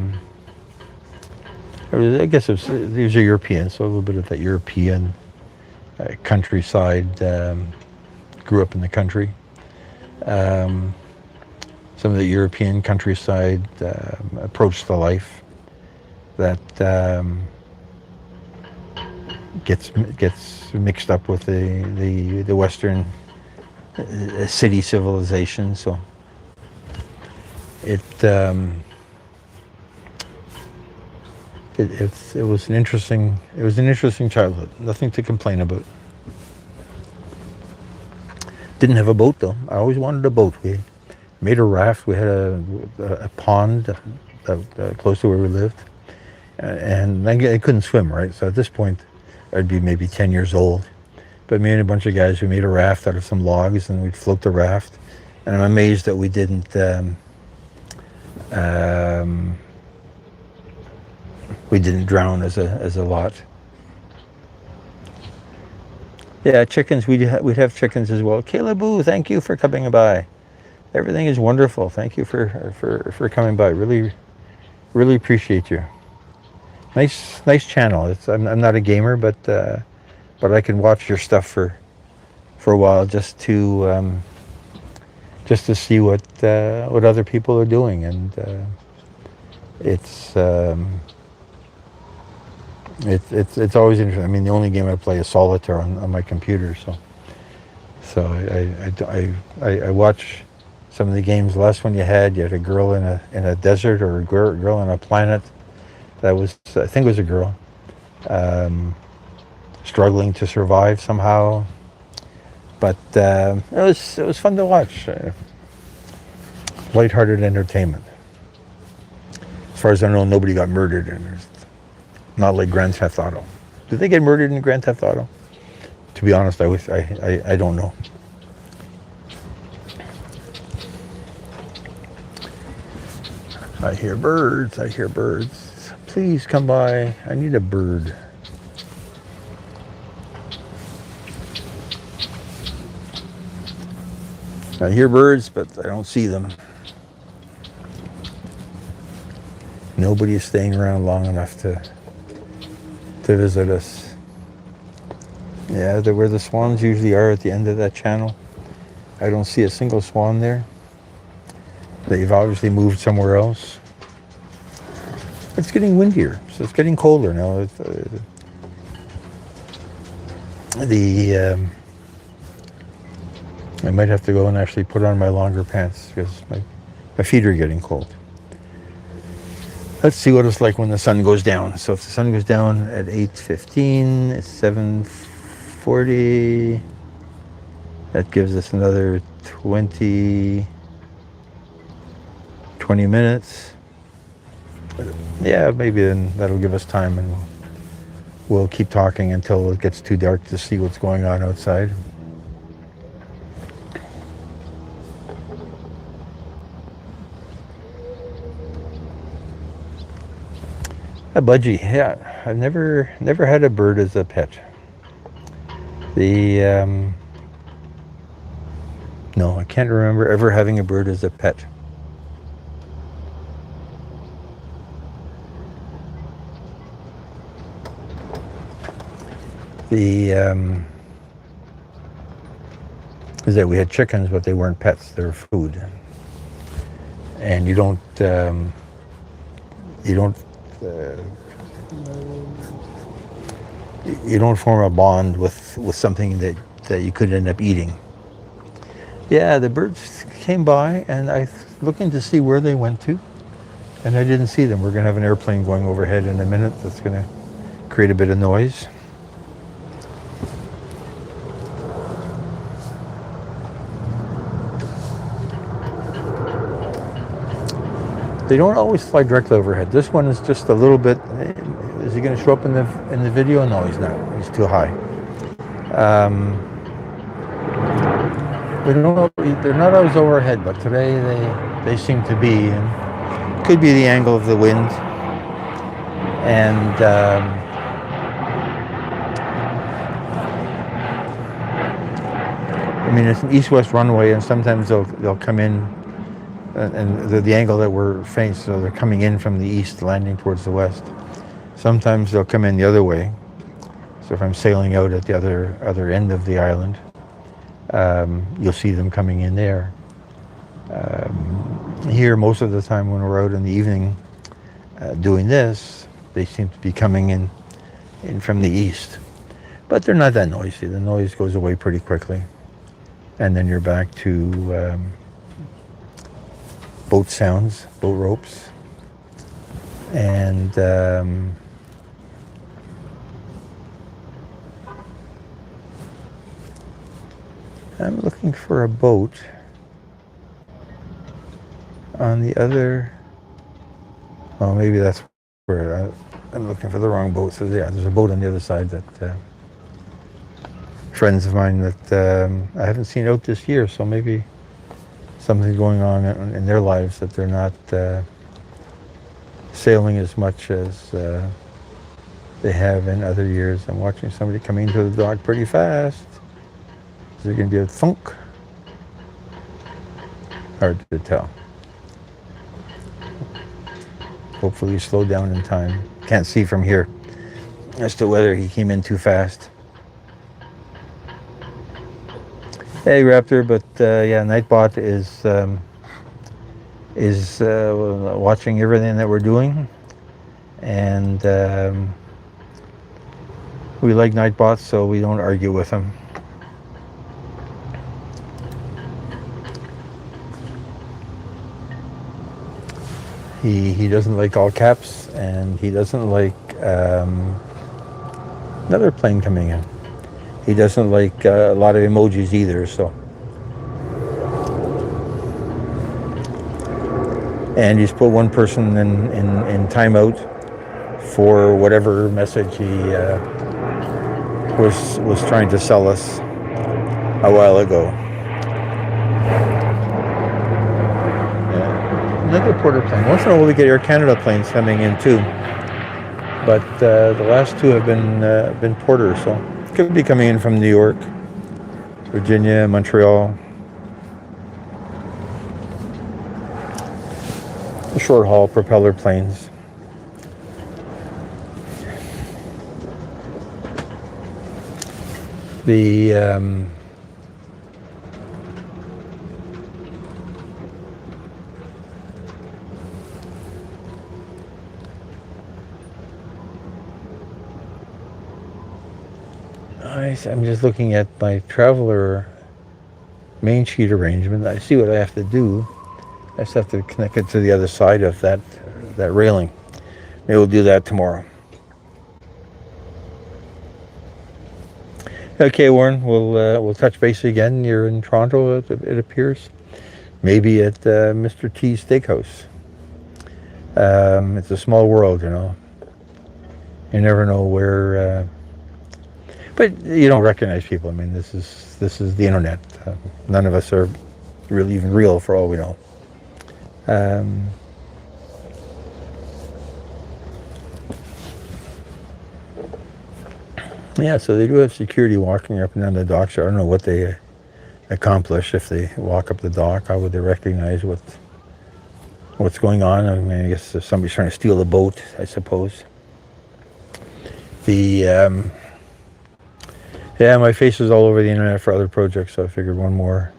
guess he was a European, so a little bit of that European countryside. Grew up in the country. Some of the European countryside approach to life that gets mixed up with the Western city civilization. So it was an interesting childhood. Nothing to complain about. Didn't have a boat though. I always wanted a boat. We made a raft. We had a pond close to where we lived, and I couldn't swim, right? So at this point, I'd be maybe 10 years old. But me and a bunch of guys, we made a raft out of some logs, and we'd float the raft. And I'm amazed that we didn't drown as a lot. Yeah, chickens. We'd have chickens as well. Caleboo, thank you for coming by. Everything is wonderful. Thank you for coming by. Really appreciate you. Nice channel. I'm not a gamer, but I can watch your stuff for a while just to see what other people are doing, and it's always interesting. I mean, the only game I play is solitaire on my computer, so I watch some of the games. The last one you had a girl in a desert, or a girl on a planet. That was, I think it was a girl, struggling to survive somehow. But it was fun to watch. Lighthearted entertainment. As far as I know, nobody got murdered, and it's not like Grand Theft Auto. Did they get murdered in Grand Theft Auto? To be honest, I don't know. I hear birds. Please come by. I need a bird. I hear birds, but I don't see them. Nobody is staying around long enough to visit us. Yeah, where the swans usually are at the end of that channel. I don't see a single swan there. They've obviously moved somewhere else. It's getting windier, so it's getting colder now. I might have to go and actually put on my longer pants because my feet are getting cold. Let's see what it's like when the sun goes down. So if the sun goes down at 8:15, it's 7:40. That gives us another 20 minutes. Yeah, maybe then that'll give us time, and we'll keep talking until it gets too dark to see what's going on outside. A budgie, yeah. I've never had a bird as a pet. No, I can't remember ever having a bird as a pet. Is that we had chickens, but they weren't pets; they were food. And you don't form a bond with something that you could end up eating. Yeah, the birds came by, and I looking to see where they went to, and I didn't see them. We're going to have an airplane going overhead in a minute. That's going to create a bit of noise. They don't always fly directly overhead. This one is just a little bit. Is he going to show up in the video? No, he's not. He's too high. They're not always overhead, but today they seem to be. And could be the angle of the wind. And I mean, it's an east-west runway, and sometimes they'll come in. And the angle that we're facing, so they're coming in from the east, landing towards the west. Sometimes they'll come in the other way. So if I'm sailing out at the other end of the island, you'll see them coming in there. Here, most of the time when we're out in the evening doing this, they seem to be coming in from the east. But they're not that noisy. The noise goes away pretty quickly. And then you're back to boat sounds, boat ropes, and I'm looking for a boat on the other. Oh, maybe that's where I'm looking for the wrong boat. So yeah, there's a boat on the other side that friends of mine that I haven't seen out this year. So maybe something's going on in their lives that they're not sailing as much as they have in other years. I'm watching somebody coming into the dock pretty fast. Is there going to be a thunk? Hard to tell. Hopefully he slowed down in time. Can't see from here as to whether he came in too fast. Hey Raptor, but yeah, Nightbot is watching everything that we're doing, and we like Nightbot, so we don't argue with him. He doesn't like all caps, and he doesn't like another plane coming in. He doesn't like a lot of emojis either, so. And he's put one person in timeout for whatever message he was trying to sell us a while ago. Another Porter plane. Once in a while we get Air Canada planes coming in too, but the last two have been Porter, so it could be coming in from New York, Virginia, Montreal. Short haul propeller planes. The I'm just looking at my Traveler main sheet arrangement. I see what I have to do. I just have to connect it to the other side of that railing. Maybe we'll do that tomorrow. Okay, Warren, we'll touch base again. You're in Toronto, it appears. Maybe at Mr. T's Steakhouse. It's a small world, you know. You never know where. But you don't recognize people. I mean, this is the internet. None of us are really even real for all we know. Yeah, so they do have security walking up and down the dock. So I don't know what they accomplish if they walk up the dock. How would they recognize what's going on? I mean, I guess if somebody's trying to steal the boat, I suppose. Yeah, my face is all over the internet for other projects, so I figured one more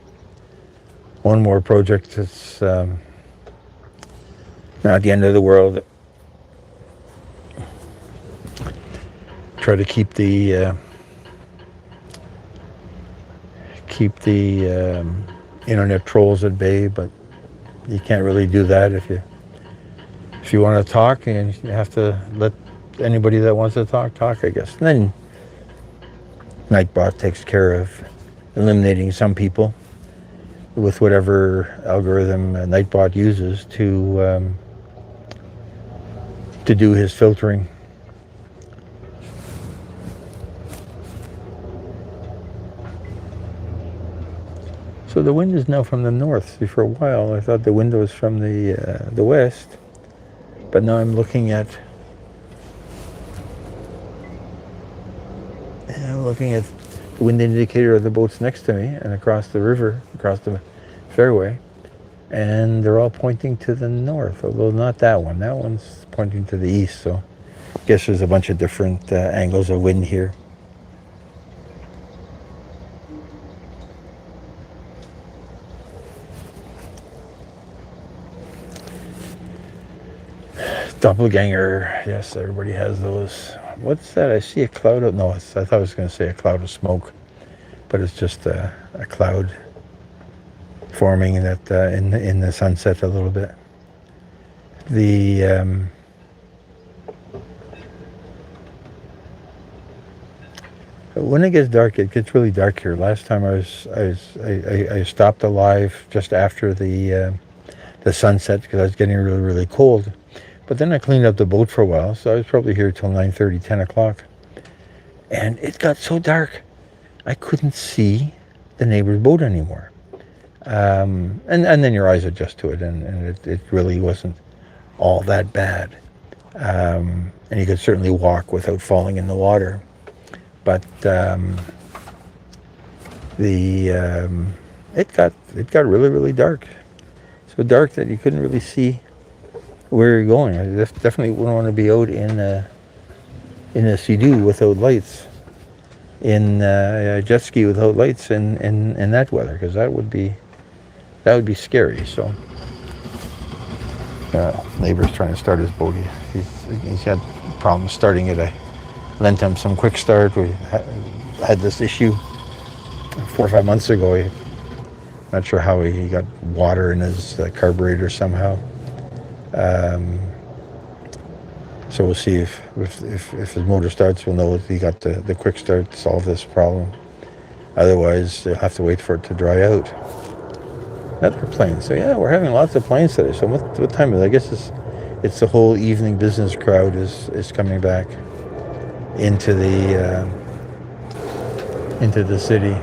project. It's not the end of the world. Try to keep the internet trolls at bay, but you can't really do that if you want to talk, and you have to let anybody that wants to talk, I guess. And then Nightbot takes care of eliminating some people with whatever algorithm Nightbot uses to do his filtering. So the wind is now from the north. See, for a while I thought the wind was from the west, but now I'm looking at the wind indicator of the boats next to me and across the river, across the fairway, and they're all pointing to the north, although not that one. That one's pointing to the east, so I guess there's a bunch of different angles of wind here. Doppelganger, yes, everybody has those. What's that? I see a cloud of, no, I thought I was going to say a cloud of smoke, but it's just a cloud forming that in the sunset a little bit. When it gets dark, it gets really dark here. Last time I stopped alive just after the sunset because I was getting really, really cold. But then I cleaned up the boat for a while, so I was probably here till 9:30, 10 o'clock. And it got so dark, I couldn't see the neighbor's boat anymore. And then your eyes adjust to it, and it really wasn't all that bad. And you could certainly walk without falling in the water. But it got really, really dark. So dark that you couldn't really see where you're going. I definitely wouldn't want to be out in a Sea-Doo without lights, in a jet ski without lights in that weather, because that would be scary. So neighbor's trying to start his boat. He's had problems starting it. I lent him some quick start. We had this issue 4 or 5 months ago. Not sure how he got water in his carburetor somehow. So we'll see if his motor starts. We'll know if he got the quick start to solve this problem. Otherwise, they'll have to wait for it to dry out. Another plane. So yeah, we're having lots of planes today. So what time is it? I guess it's the whole evening business crowd is coming back into the city.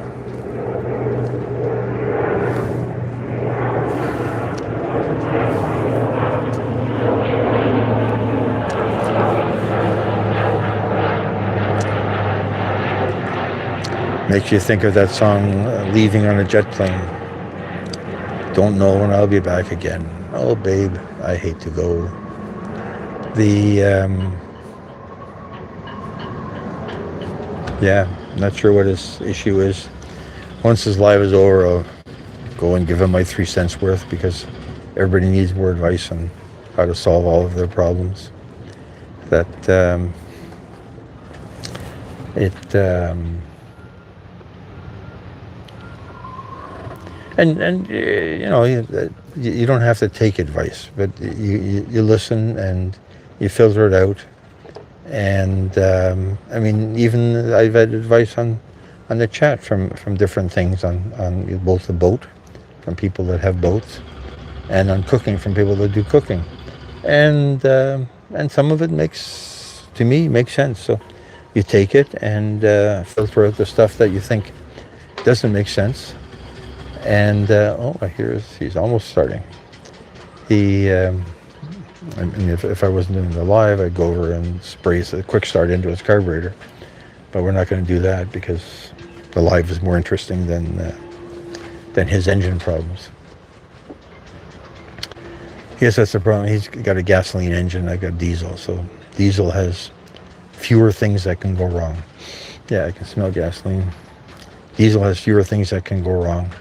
Makes you think of that song, Leaving on a Jet Plane. Don't know when I'll be back again. Oh, babe, I hate to go. Not sure what his issue is. Once his live is over, I'll go and give him my 3 cents worth, because everybody needs more advice on how to solve all of their problems. And you don't have to take advice, but you listen and you filter it out. And even I've had advice on the chat from different things on both the boat, from people that have boats, and on cooking from people that do cooking, and some of it makes sense. So you take it and filter out the stuff that you think doesn't make sense. And I hear he's almost starting. If I wasn't doing the live, I'd go over and spray a quick start into his carburetor. But we're not going to do that, because the live is more interesting than his engine problems. Yes, that's the problem. He's got a gasoline engine. I got diesel, so diesel has fewer things that can go wrong. Yeah, I can smell gasoline. Diesel has fewer things that can go wrong.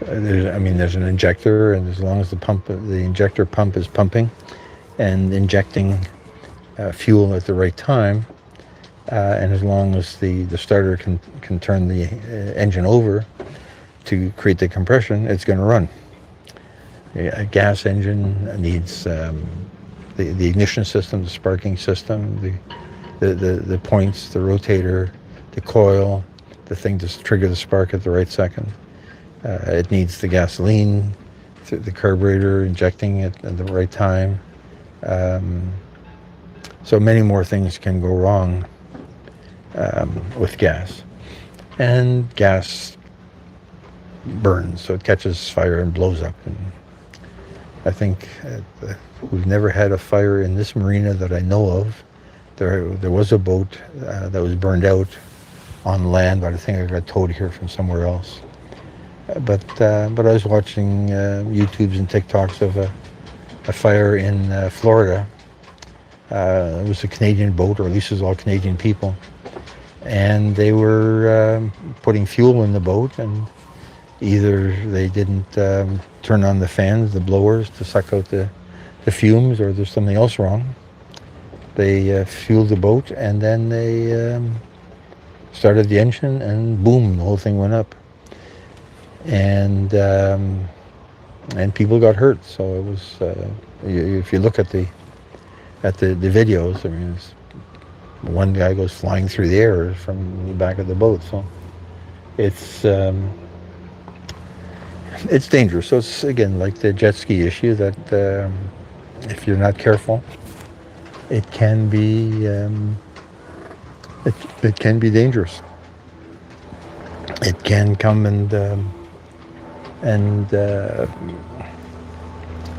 There's an injector, and as long as the injector pump is pumping and injecting fuel at the right time, and as long as the starter can turn the engine over to create the compression, it's going to run. A gas engine needs the ignition system, the sparking system, the points, the rotator, the coil, the thing to trigger the spark at the right second. It needs the gasoline, the carburetor injecting it at the right time. So many more things can go wrong with gas. And gas burns, so it catches fire and blows up. And I think we've never had a fire in this marina that I know of. There was a boat that was burned out on land, but I think I got towed here from somewhere else. But I was watching YouTubes and TikToks of a fire in Florida. It was a Canadian boat, or at least it was all Canadian people, and they were putting fuel in the boat, and either they didn't turn on the fans, the blowers, to suck out the fumes, or there's something else wrong. They fueled the boat, and then they started the engine, and boom, the whole thing went up. And people got hurt. So it was, if you look at the videos, one guy goes flying through the air from the back of the boat. So it's dangerous. So it's, again, like the jet ski issue, that if you're not careful, it can be it can be dangerous. It can come and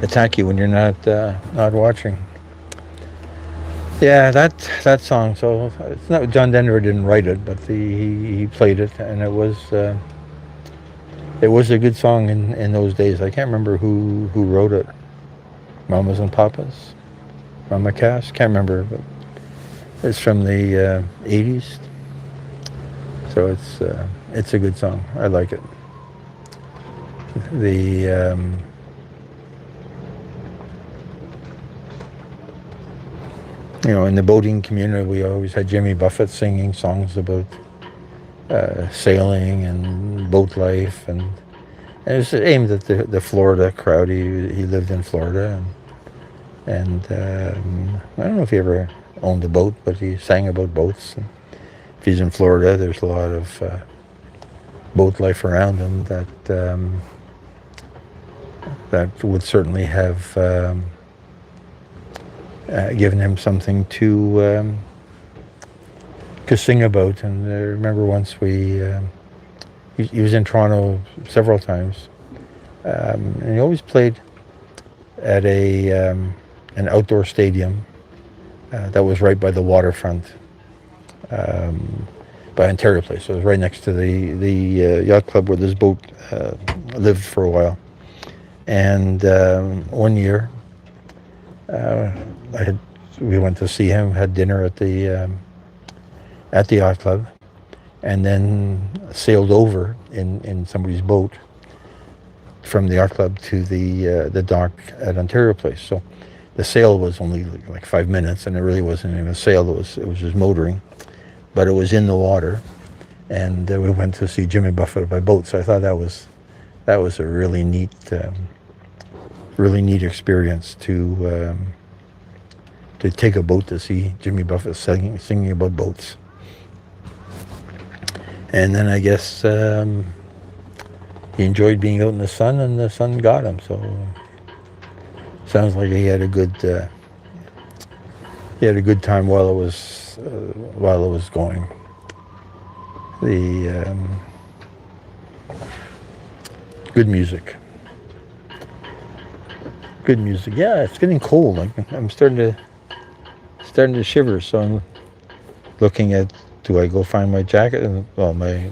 attack you when you're not watching. Yeah, that song. So it's not, John Denver didn't write it, but he played it, and it was a good song in those days. I can't remember who wrote it. Mamas and Papas, Mama Cass. Can't remember, but it's from the 80s. So it's a good song. I like it. In the boating community, we always had Jimmy Buffett singing songs about sailing and boat life, and it was aimed at the Florida crowd. He lived in Florida, and I don't know if he ever owned a boat, but he sang about boats. And if he's in Florida, there's a lot of boat life around him that would certainly have given him something to sing about. And I remember once he was in Toronto several times, and he always played at an outdoor stadium that was right by the waterfront, by Ontario Place. So it was right next to the yacht club where this boat lived for a while. And one year, we went to see him, had dinner at the yacht club, and then sailed over in somebody's boat from the yacht club to the dock at Ontario Place. So the sail was only like 5 minutes, and it really wasn't even a sail. It was just motoring, but it was in the water, and we went to see Jimmy Buffett by boat. So I thought that was a really neat experience to take a boat to see Jimmy Buffett singing about boats. And then I guess he enjoyed being out in the sun, and the sun got him. So sounds like he had a good time while it was going. The good music. Good music. Yeah, it's getting cold. I'm starting to shiver. So I'm looking at, do I go find my jacket? And, well, my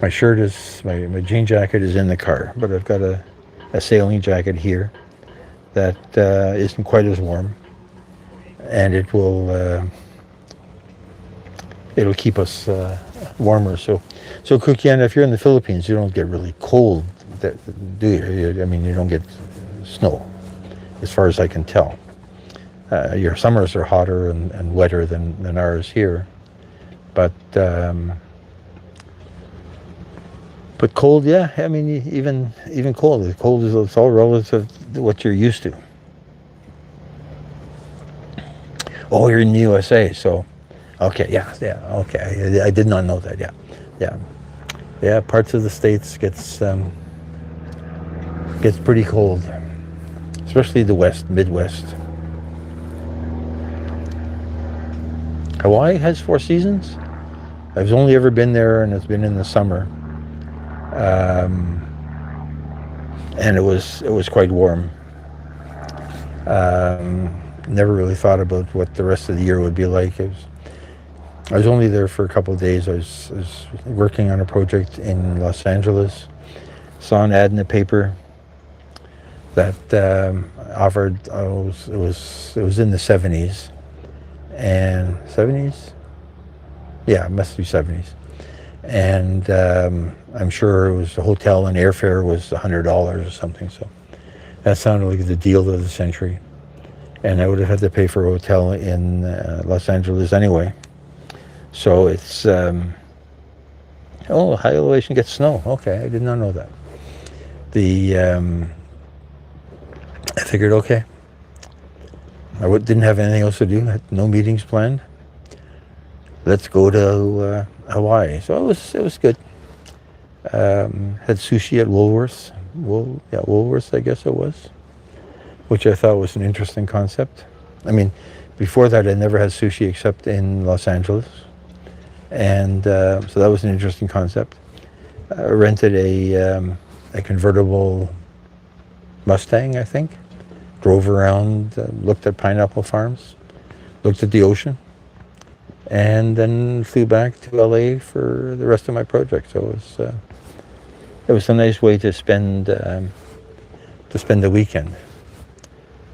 shirt is, my jean jacket is in the car, but I've got a sailing jacket here that isn't quite as warm, and it'll keep us warmer. So Kukiana, if you're in the Philippines, you don't get really cold, do you? I mean, you don't get snow, as far as I can tell. Your summers are hotter and wetter than ours here, but cold, yeah. I mean, even cold. The cold it's all relative to what you're used to. Oh, you're in the USA, so okay, yeah, okay. I did not know that. Yeah. Parts of the States gets pretty cold, especially the Midwest. Hawaii has 4 seasons. I've only ever been there, and it's been in the summer, and it was quite warm. Never really thought about what the rest of the year would be like. I was only there for a couple of days. I was working on a project in Los Angeles. Saw an ad in the paper that offered. It was in the 70s. And 70s? Yeah, it must be 70s. And I'm sure it was a hotel, and airfare was $100 or something. So that sounded like the deal of the century. And I would have had to pay for a hotel in Los Angeles anyway. So it's, high elevation gets snow. Okay, I did not know that. I figured, okay, didn't have anything else to do. Had no meetings planned. Let's go to Hawaii. So it was good. Had sushi at Woolworths. Woolworths, I guess it was, which I thought was an interesting concept. I mean, before that, I never had sushi except in Los Angeles, and so that was an interesting concept. Rented a convertible Mustang, I think. Drove around, looked at pineapple farms, looked at the ocean, and then flew back to LA for the rest of my project. So it was a nice way to spend the weekend.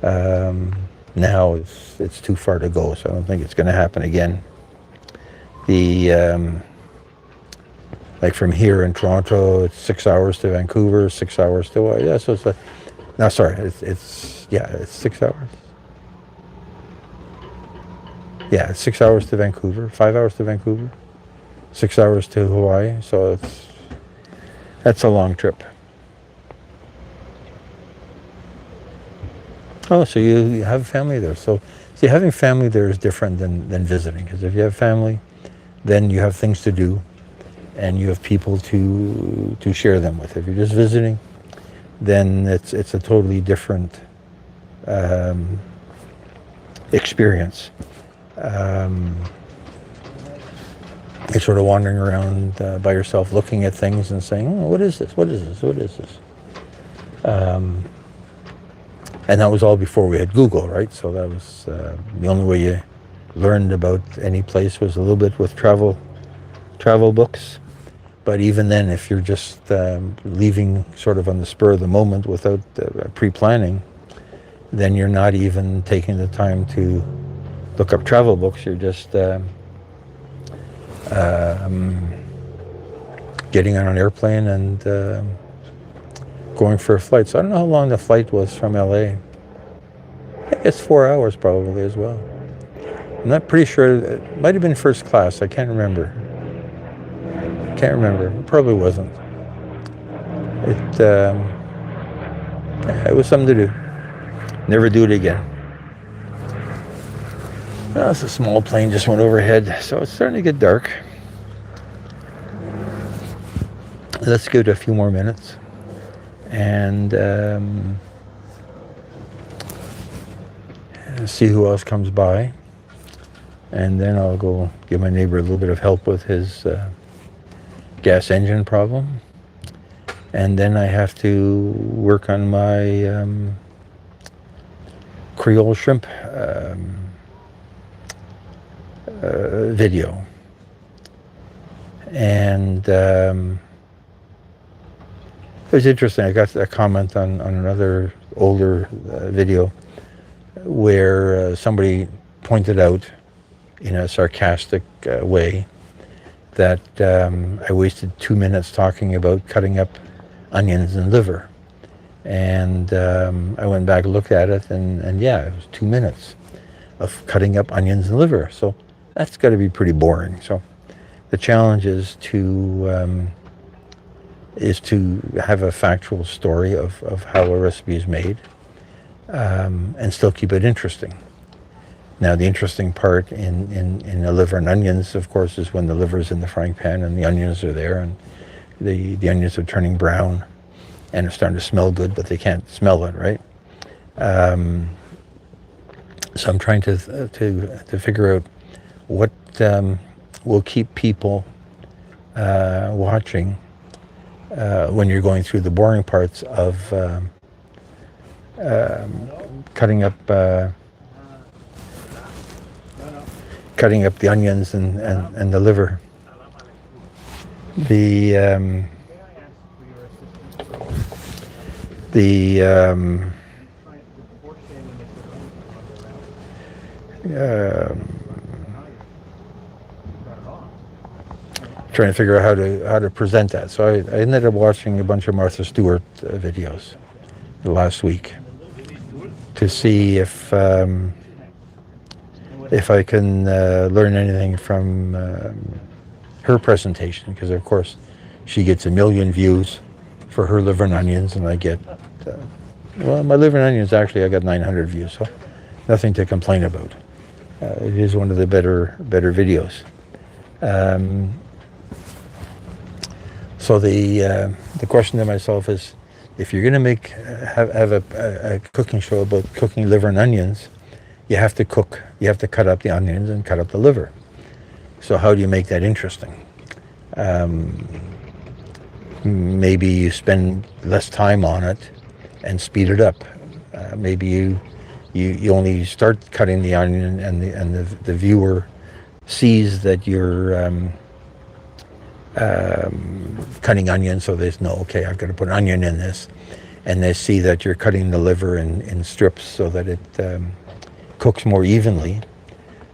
Now it's too far to go, so I don't think it's going to happen again. Like from here in Toronto, it's 6 hours to Vancouver, 6 hours to so it's no, sorry, it's 6 hours. Yeah, it's 6 hours to Vancouver, 5 hours to Vancouver, 6 hours to Hawaii. So that's a long trip. Oh, so you have family there. So see, having family there is different than visiting, because if you have family, then you have things to do, and you have people to share them with. If you're just visiting, then it's a totally different experience. You're sort of wandering around by yourself, looking at things and saying, "Oh, what is this? What is this? What is this?" And that was all before we had Google, right? So that was the only way you learned about any place was a little bit with travel books. But even then, if you're just leaving sort of on the spur of the moment without pre-planning, then you're not even taking the time to look up travel books. You're just getting on an airplane and going for a flight. So I don't know how long the flight was from LA. I guess 4 hours probably as well. I'm not pretty sure. It might have been first class. I can't remember. It probably wasn't. It was something to do. Never do it again. Well, it's a small plane just went overhead, so it's starting to get dark. Let's give it a few more minutes and see who else comes by, and then I'll go give my neighbor a little bit of help with his gas engine problem, and then I have to work on my Creole shrimp video. And it was interesting. I got a comment on another older video where somebody pointed out in a sarcastic way that I wasted 2 minutes talking about cutting up onions and liver. And I went back and looked at it, and yeah, it was 2 minutes of cutting up onions and liver. So that's got to be pretty boring. So the challenge is to have a factual story of how a recipe is made, and still keep it interesting. Now, the interesting part in the liver and onions, of course, is when the liver is in the frying pan and the onions are there, and the onions are turning brown and it's starting to smell good, but they can't smell it, right? So I'm trying to figure out what will keep people watching when you're going through the boring parts of cutting up the onions and the liver. Trying to figure out how to present that. So I ended up watching a bunch of Martha Stewart videos last week to see if I can learn anything from her presentation, because of course she gets 1 million views for her liver and onions, and I get my liver and onions, actually I got 900 views. So nothing to complain about. It is one of the better videos. So the question to myself is, if you're going to have a cooking show about cooking liver and onions, you have to cook. You have to cut up the onions and cut up the liver. So how do you make that interesting? Maybe you spend less time on it and speed it up. Maybe you only start cutting the onion and the viewer sees that you're cutting onions, so they know, okay, I've got to put an onion in this, and they see that you're cutting the liver in strips so that it cooks more evenly,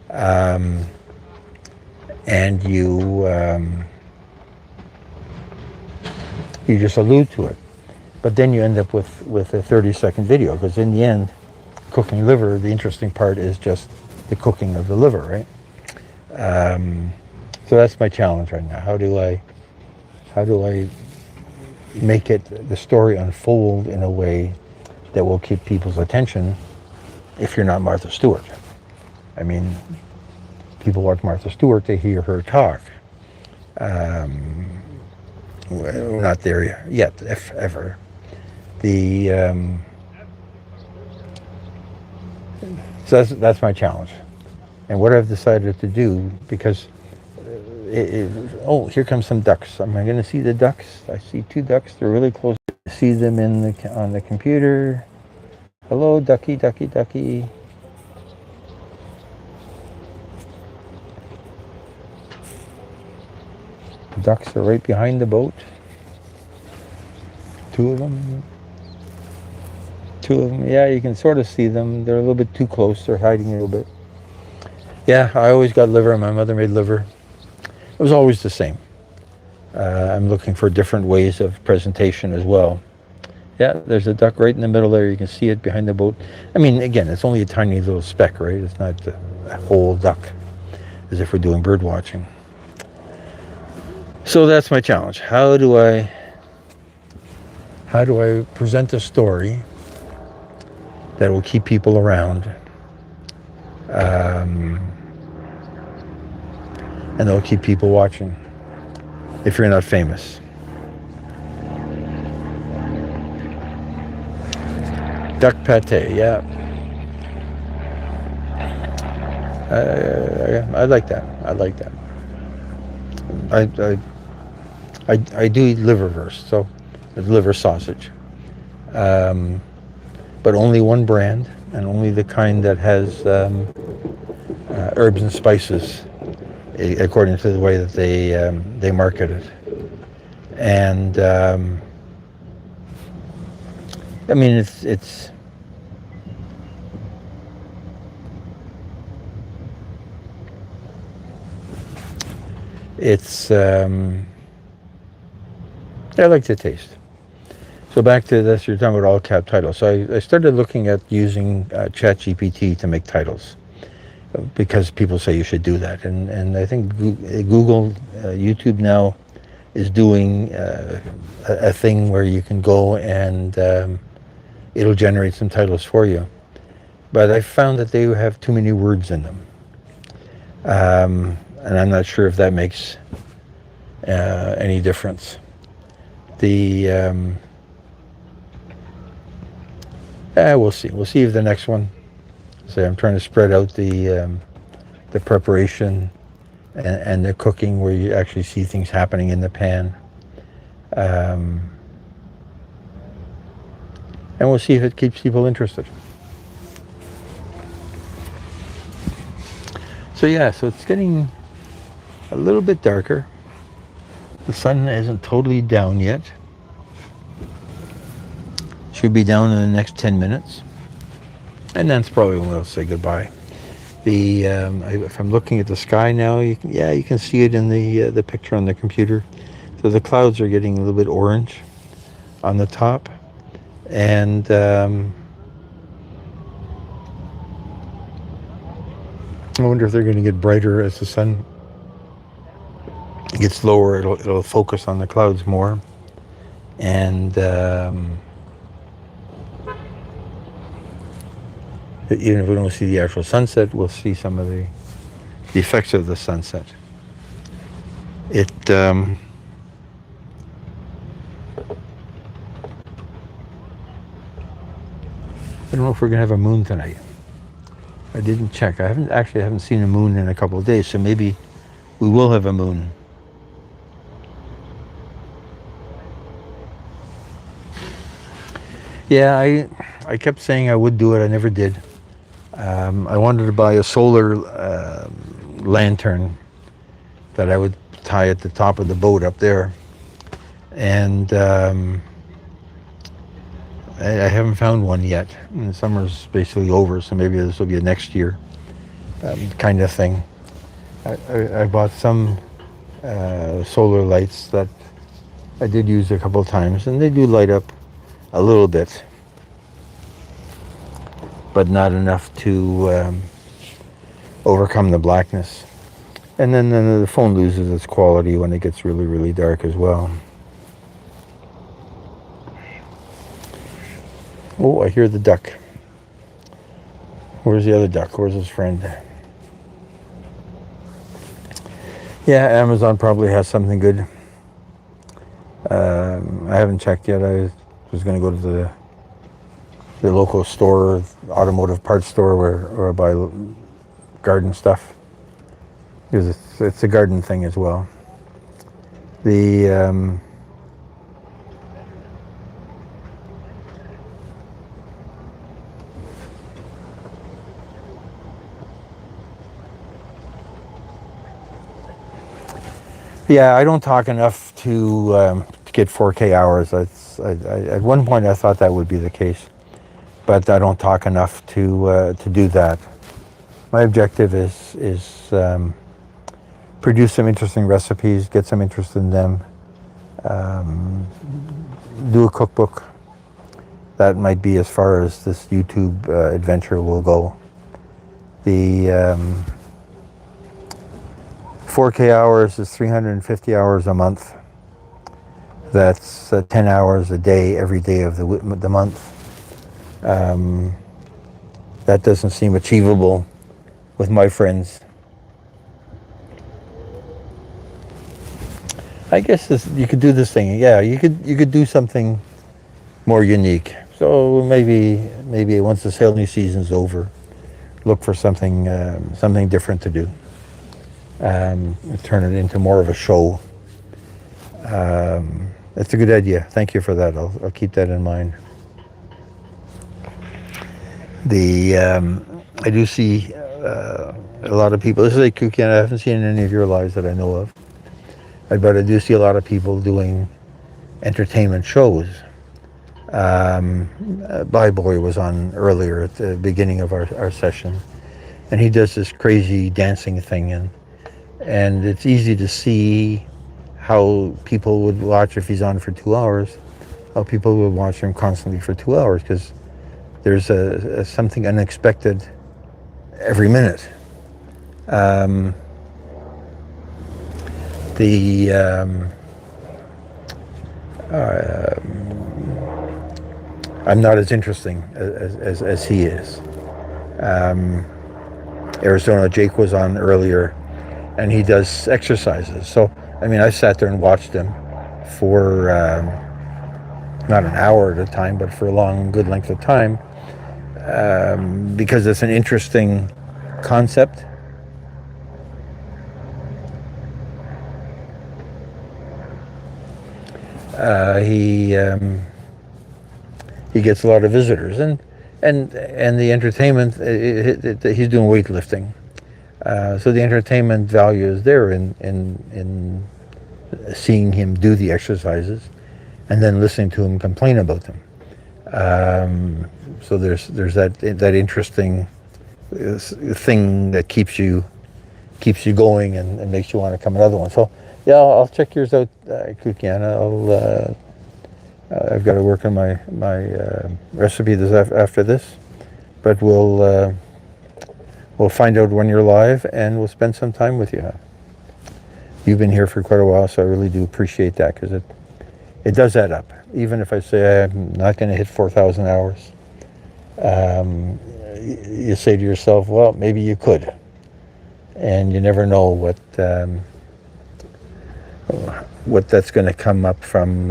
and you just allude to it, but then you end up with a 30-second video, because in the end, cooking liver, the interesting part is just the cooking of the liver, right? So that's my challenge right now. How do I make the story unfold in a way that will keep people's attention if you're not Martha Stewart? I mean, people watch Martha Stewart to hear her talk. We're not there yet, if ever. So that's my challenge. And what I've decided to do, because oh, here comes some ducks. Am I going to see the ducks? I see 2 ducks. They're really close. I see them on the computer. Hello, ducky, ducky, ducky. Ducks are right behind the boat. 2 of them. 2 of them. Yeah, you can sort of see them. They're a little bit too close. They're hiding a little bit. Yeah, I always got liver. My mother made liver. It was always the same. I'm looking for different ways of presentation as well. Yeah, there's a duck right in the middle there. You can see it behind the boat. I mean, again, it's only a tiny little speck, right? It's not a whole duck, as if we're doing bird watching. So that's my challenge. How do I present a story that will keep people around, and they'll keep people watching if you're not famous? Duck pate, yeah. I like that. I like that. I do eat liverwurst, so liver sausage, but only one brand, and only the kind that has herbs and spices, according to the way that they market it. And I mean, I like the taste. So back to this, you're talking about all cap titles. So I started looking at using ChatGPT to make titles, because people say you should do that. And I think Google, YouTube now is doing a thing where you can go and it'll generate some titles for you. But I found that they have too many words in them. And I'm not sure if that makes any difference. We'll see. We'll see if the next one. So I'm trying to spread out the preparation and the cooking, where you actually see things happening in the pan. And we'll see if it keeps people interested. So yeah, so it's getting a little bit darker. The sun isn't totally down yet. Should be down in the next 10 minutes. And that's probably when we'll say goodbye. If I'm looking at the sky now, you can see it in the picture on the computer. So the clouds are getting a little bit orange on the top. And I wonder if they're going to get brighter as the sun gets lower. It'll focus on the clouds more, and Even if we don't see the actual sunset, we'll see some of the effects of the sunset. It I don't know if we're gonna have a moon tonight. I didn't check. I haven't seen a moon in a couple of days, so maybe we will have a moon. Yeah, I kept saying I would do it. I never did. I wanted to buy a solar lantern that I would tie at the top of the boat up there, and I haven't found one yet. And the summer's basically over, so maybe this will be a next year kind of thing. I bought some solar lights that I did use a couple of times, and they do light up a little bit, but not enough to overcome the blackness. And then the phone loses its quality when it gets really, really dark as well. Oh, I hear the duck. Where's the other duck? Where's his friend? Yeah, Amazon probably has something good. I haven't checked yet. I was going to go to the local store, automotive parts store, where I buy garden stuff. Because it's a garden thing as well. The yeah, I don't talk enough to get 4K hours. At one point I thought that would be the case, but I don't talk enough to do that. My objective is produce some interesting recipes, get some interest in them, do a cookbook. That might be as far as this YouTube adventure will go. The 4K hours is 350 hours a month. That's 10 hours a day, every day of the month. That doesn't seem achievable with my friends. I guess you could do this thing. Yeah, you could do something more unique. So maybe once the sailing season's over, look for something different to do. Turn it into more of a show. That's a good idea. Thank you for that. I'll keep that in mind. I do see a lot of people. This is like Kukian. I haven't seen any of your lives that I know of. But I do see a lot of people doing entertainment shows. Boy was on earlier at the beginning of our session, and he does this crazy dancing thing, and it's easy to see how people would watch if he's on for 2 hours, how people would watch him constantly for 2 hours, because there's something unexpected every minute. I'm not as interesting as he is. Arizona Jake was on earlier, and he does exercises. So, I mean, I sat there and watched him for not an hour at a time, but for a long, good length of time, because it's an interesting concept. He gets a lot of visitors, and the entertainment. He's doing weightlifting, so the entertainment value is there in seeing him do the exercises, and then listening to him complain about them. So there's that interesting thing that keeps you going and makes you want to come another one. So yeah, I'll check yours out, Kukiana. I've got to work on my recipe after this, but we'll find out when you're live, and we'll spend some time with you. You've been here for quite a while, so I really do appreciate that, because it does add up. Even if I say I'm not going to hit 4,000 hours, you say to yourself, well, maybe you could. And you never know what that's going to come up from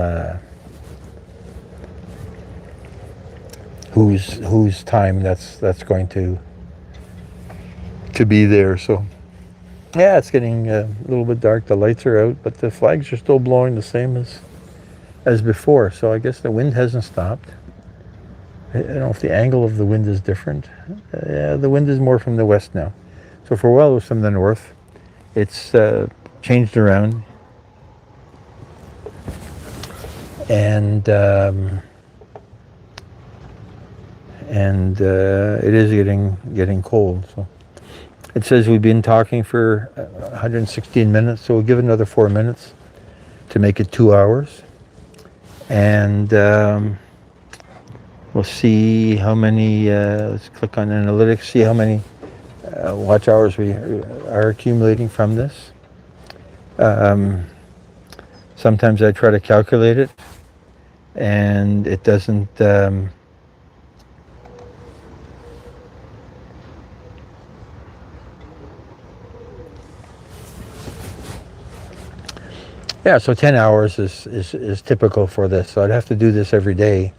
whose time that's going to be there. So yeah, it's getting a little bit dark. The lights are out, but the flags are still blowing the same as before. So I guess the wind hasn't stopped. I don't know if the angle of the wind is different. Yeah, the wind is more from the west now. So for a while it was from the north. It's changed around, and it is getting cold. So it says we've been talking for 116 minutes, so we'll give it another 4 minutes to make it 2 hours, and we'll see how many. Let's click on analytics, see how many watch hours we are accumulating from this. Sometimes I try to calculate it, and it doesn't. Yeah, so 10 hours is typical for this. So I'd have to do this every day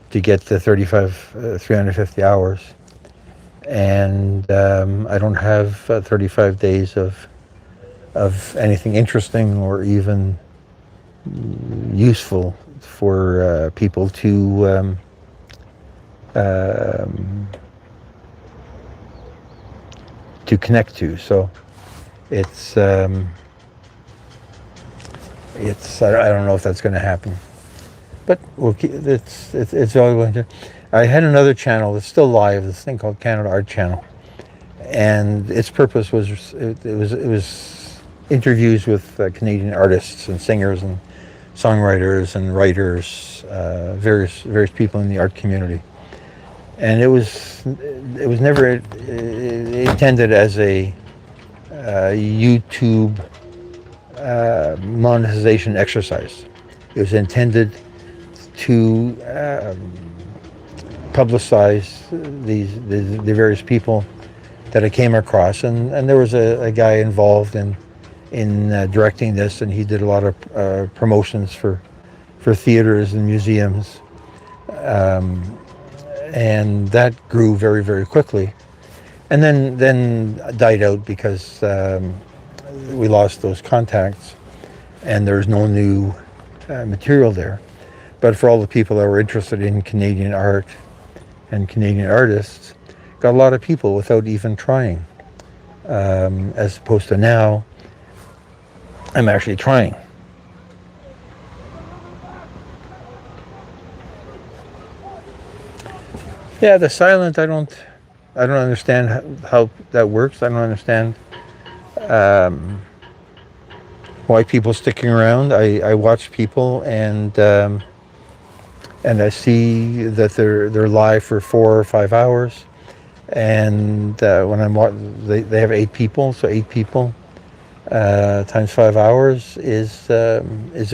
to get to 350 hours. And I don't have 35 days of anything interesting or even useful for people to connect to. So it's I don't know if that's going to happen, but we'll keep, it's all going to. I had another channel that's still live, this thing called Canada Art Channel, and its purpose was it was interviews with Canadian artists and singers and songwriters and writers, various people in the art community, and it was never intended as a YouTube monetization exercise. It was intended to publicize the various people that I came across, and there was a guy involved in directing this, and he did a lot of promotions for theaters and museums, and that grew very, very quickly, and then died out because we lost those contacts, and there's no new material there. But for all the people that were interested in Canadian art and Canadian artists, got a lot of people without even trying, as opposed to now, I'm actually trying. Yeah, the silent, I don't understand how that works. I don't understand why people sticking around. I watch people, and I see that they're live for 4 or 5 hours, and when I'm watching, they have 8 people, so 8 people times 5 hours is a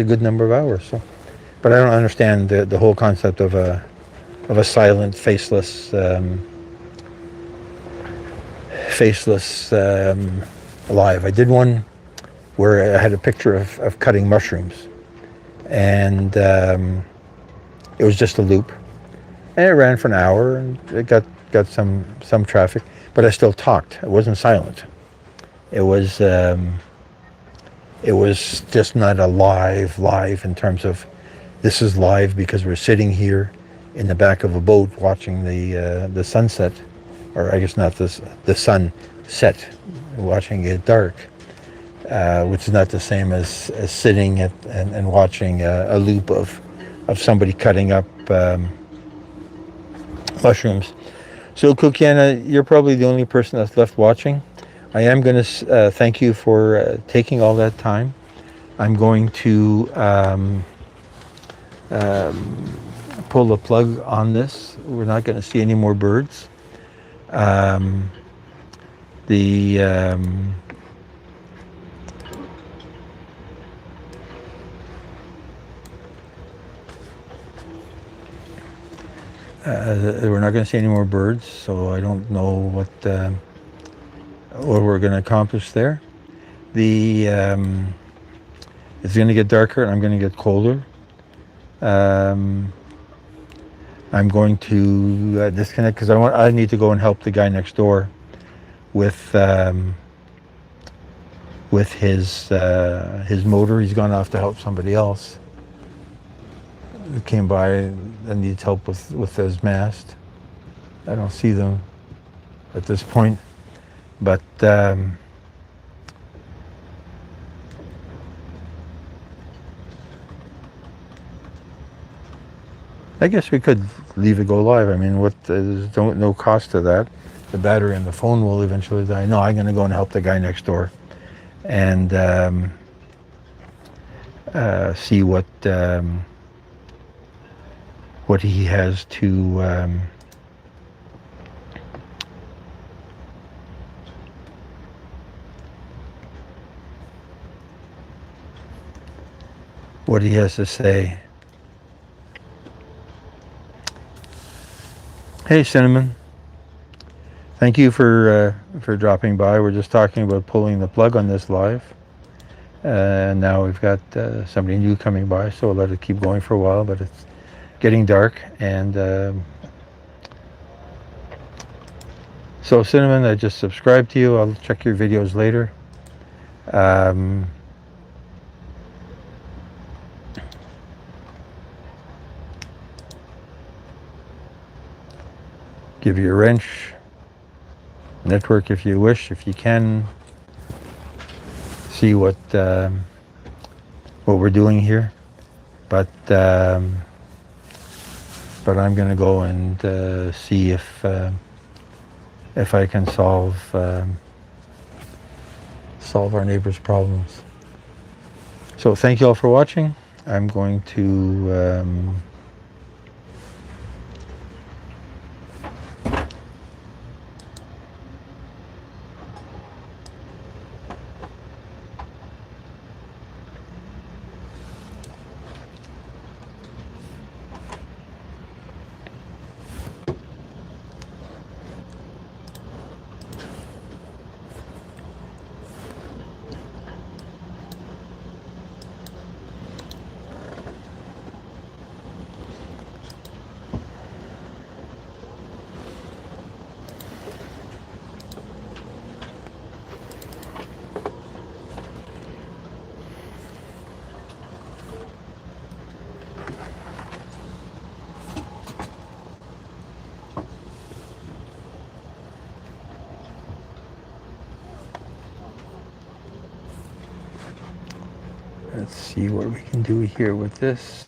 good number of hours. So, but I don't understand the whole concept of a silent, faceless live. I did one where I had a picture of cutting mushrooms, and it was just a loop, and it ran for an hour, and it got some traffic, but I still talked. It wasn't silent. It was just not a live in terms of this is live because we're sitting here in the back of a boat watching the sunset, or I guess not the sun set, watching it dark, which is not the same as sitting and watching a loop of somebody cutting up mushrooms. So Kukiana, you're probably the only person that's left watching. I am going to thank you for taking all that time. I'm going to pull the plug on this. We're not going to see any more birds. We're not going to see any more birds, so I don't know what we're going to accomplish there. It's going to get darker and I'm going to get colder. I'm going to disconnect because I need to go and help the guy next door with his motor. He's gone off to help somebody else who came by and needs help with his mast. I don't see them at this point, but I guess we could leave it go live. I mean, there's no cost to that. The battery on the phone will eventually die. No, I'm going to go and help the guy next door and see what he has to say. Hey, Cinnamon. Thank you for dropping by. We're just talking about pulling the plug on this live. And now we've got somebody new coming by, so we'll let it keep going for a while, but it's getting dark. And so, Cinnamon, I just subscribed to you. I'll check your videos later. Give you a wrench. Network if you wish, if you can. See what we're doing here. But I'm going to go and see if I can solve our neighbor's problems. So thank you all for watching. I'm going to let's see what we can do here with this.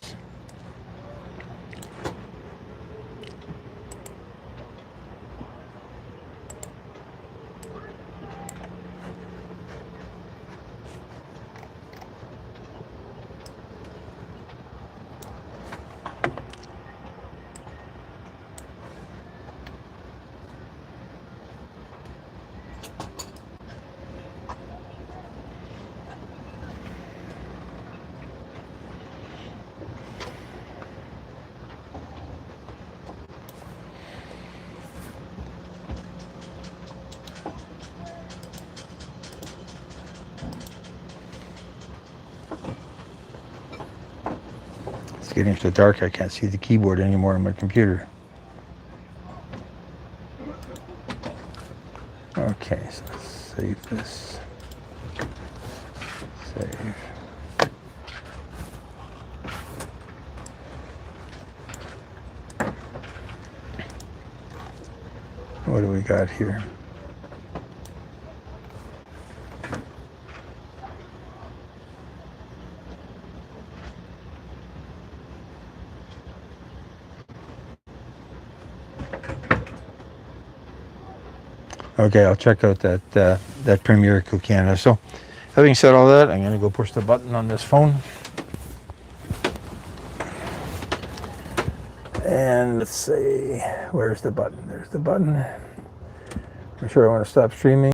It's getting so dark I can't see the keyboard anymore on my computer. Okay, so let's save this. Save. What do we got here? Okay, I'll check out that Premier Canada. So, having said all that, I'm going to go push the button on this phone. And let's see, where's the button? There's the button. I'm sure I want to stop streaming.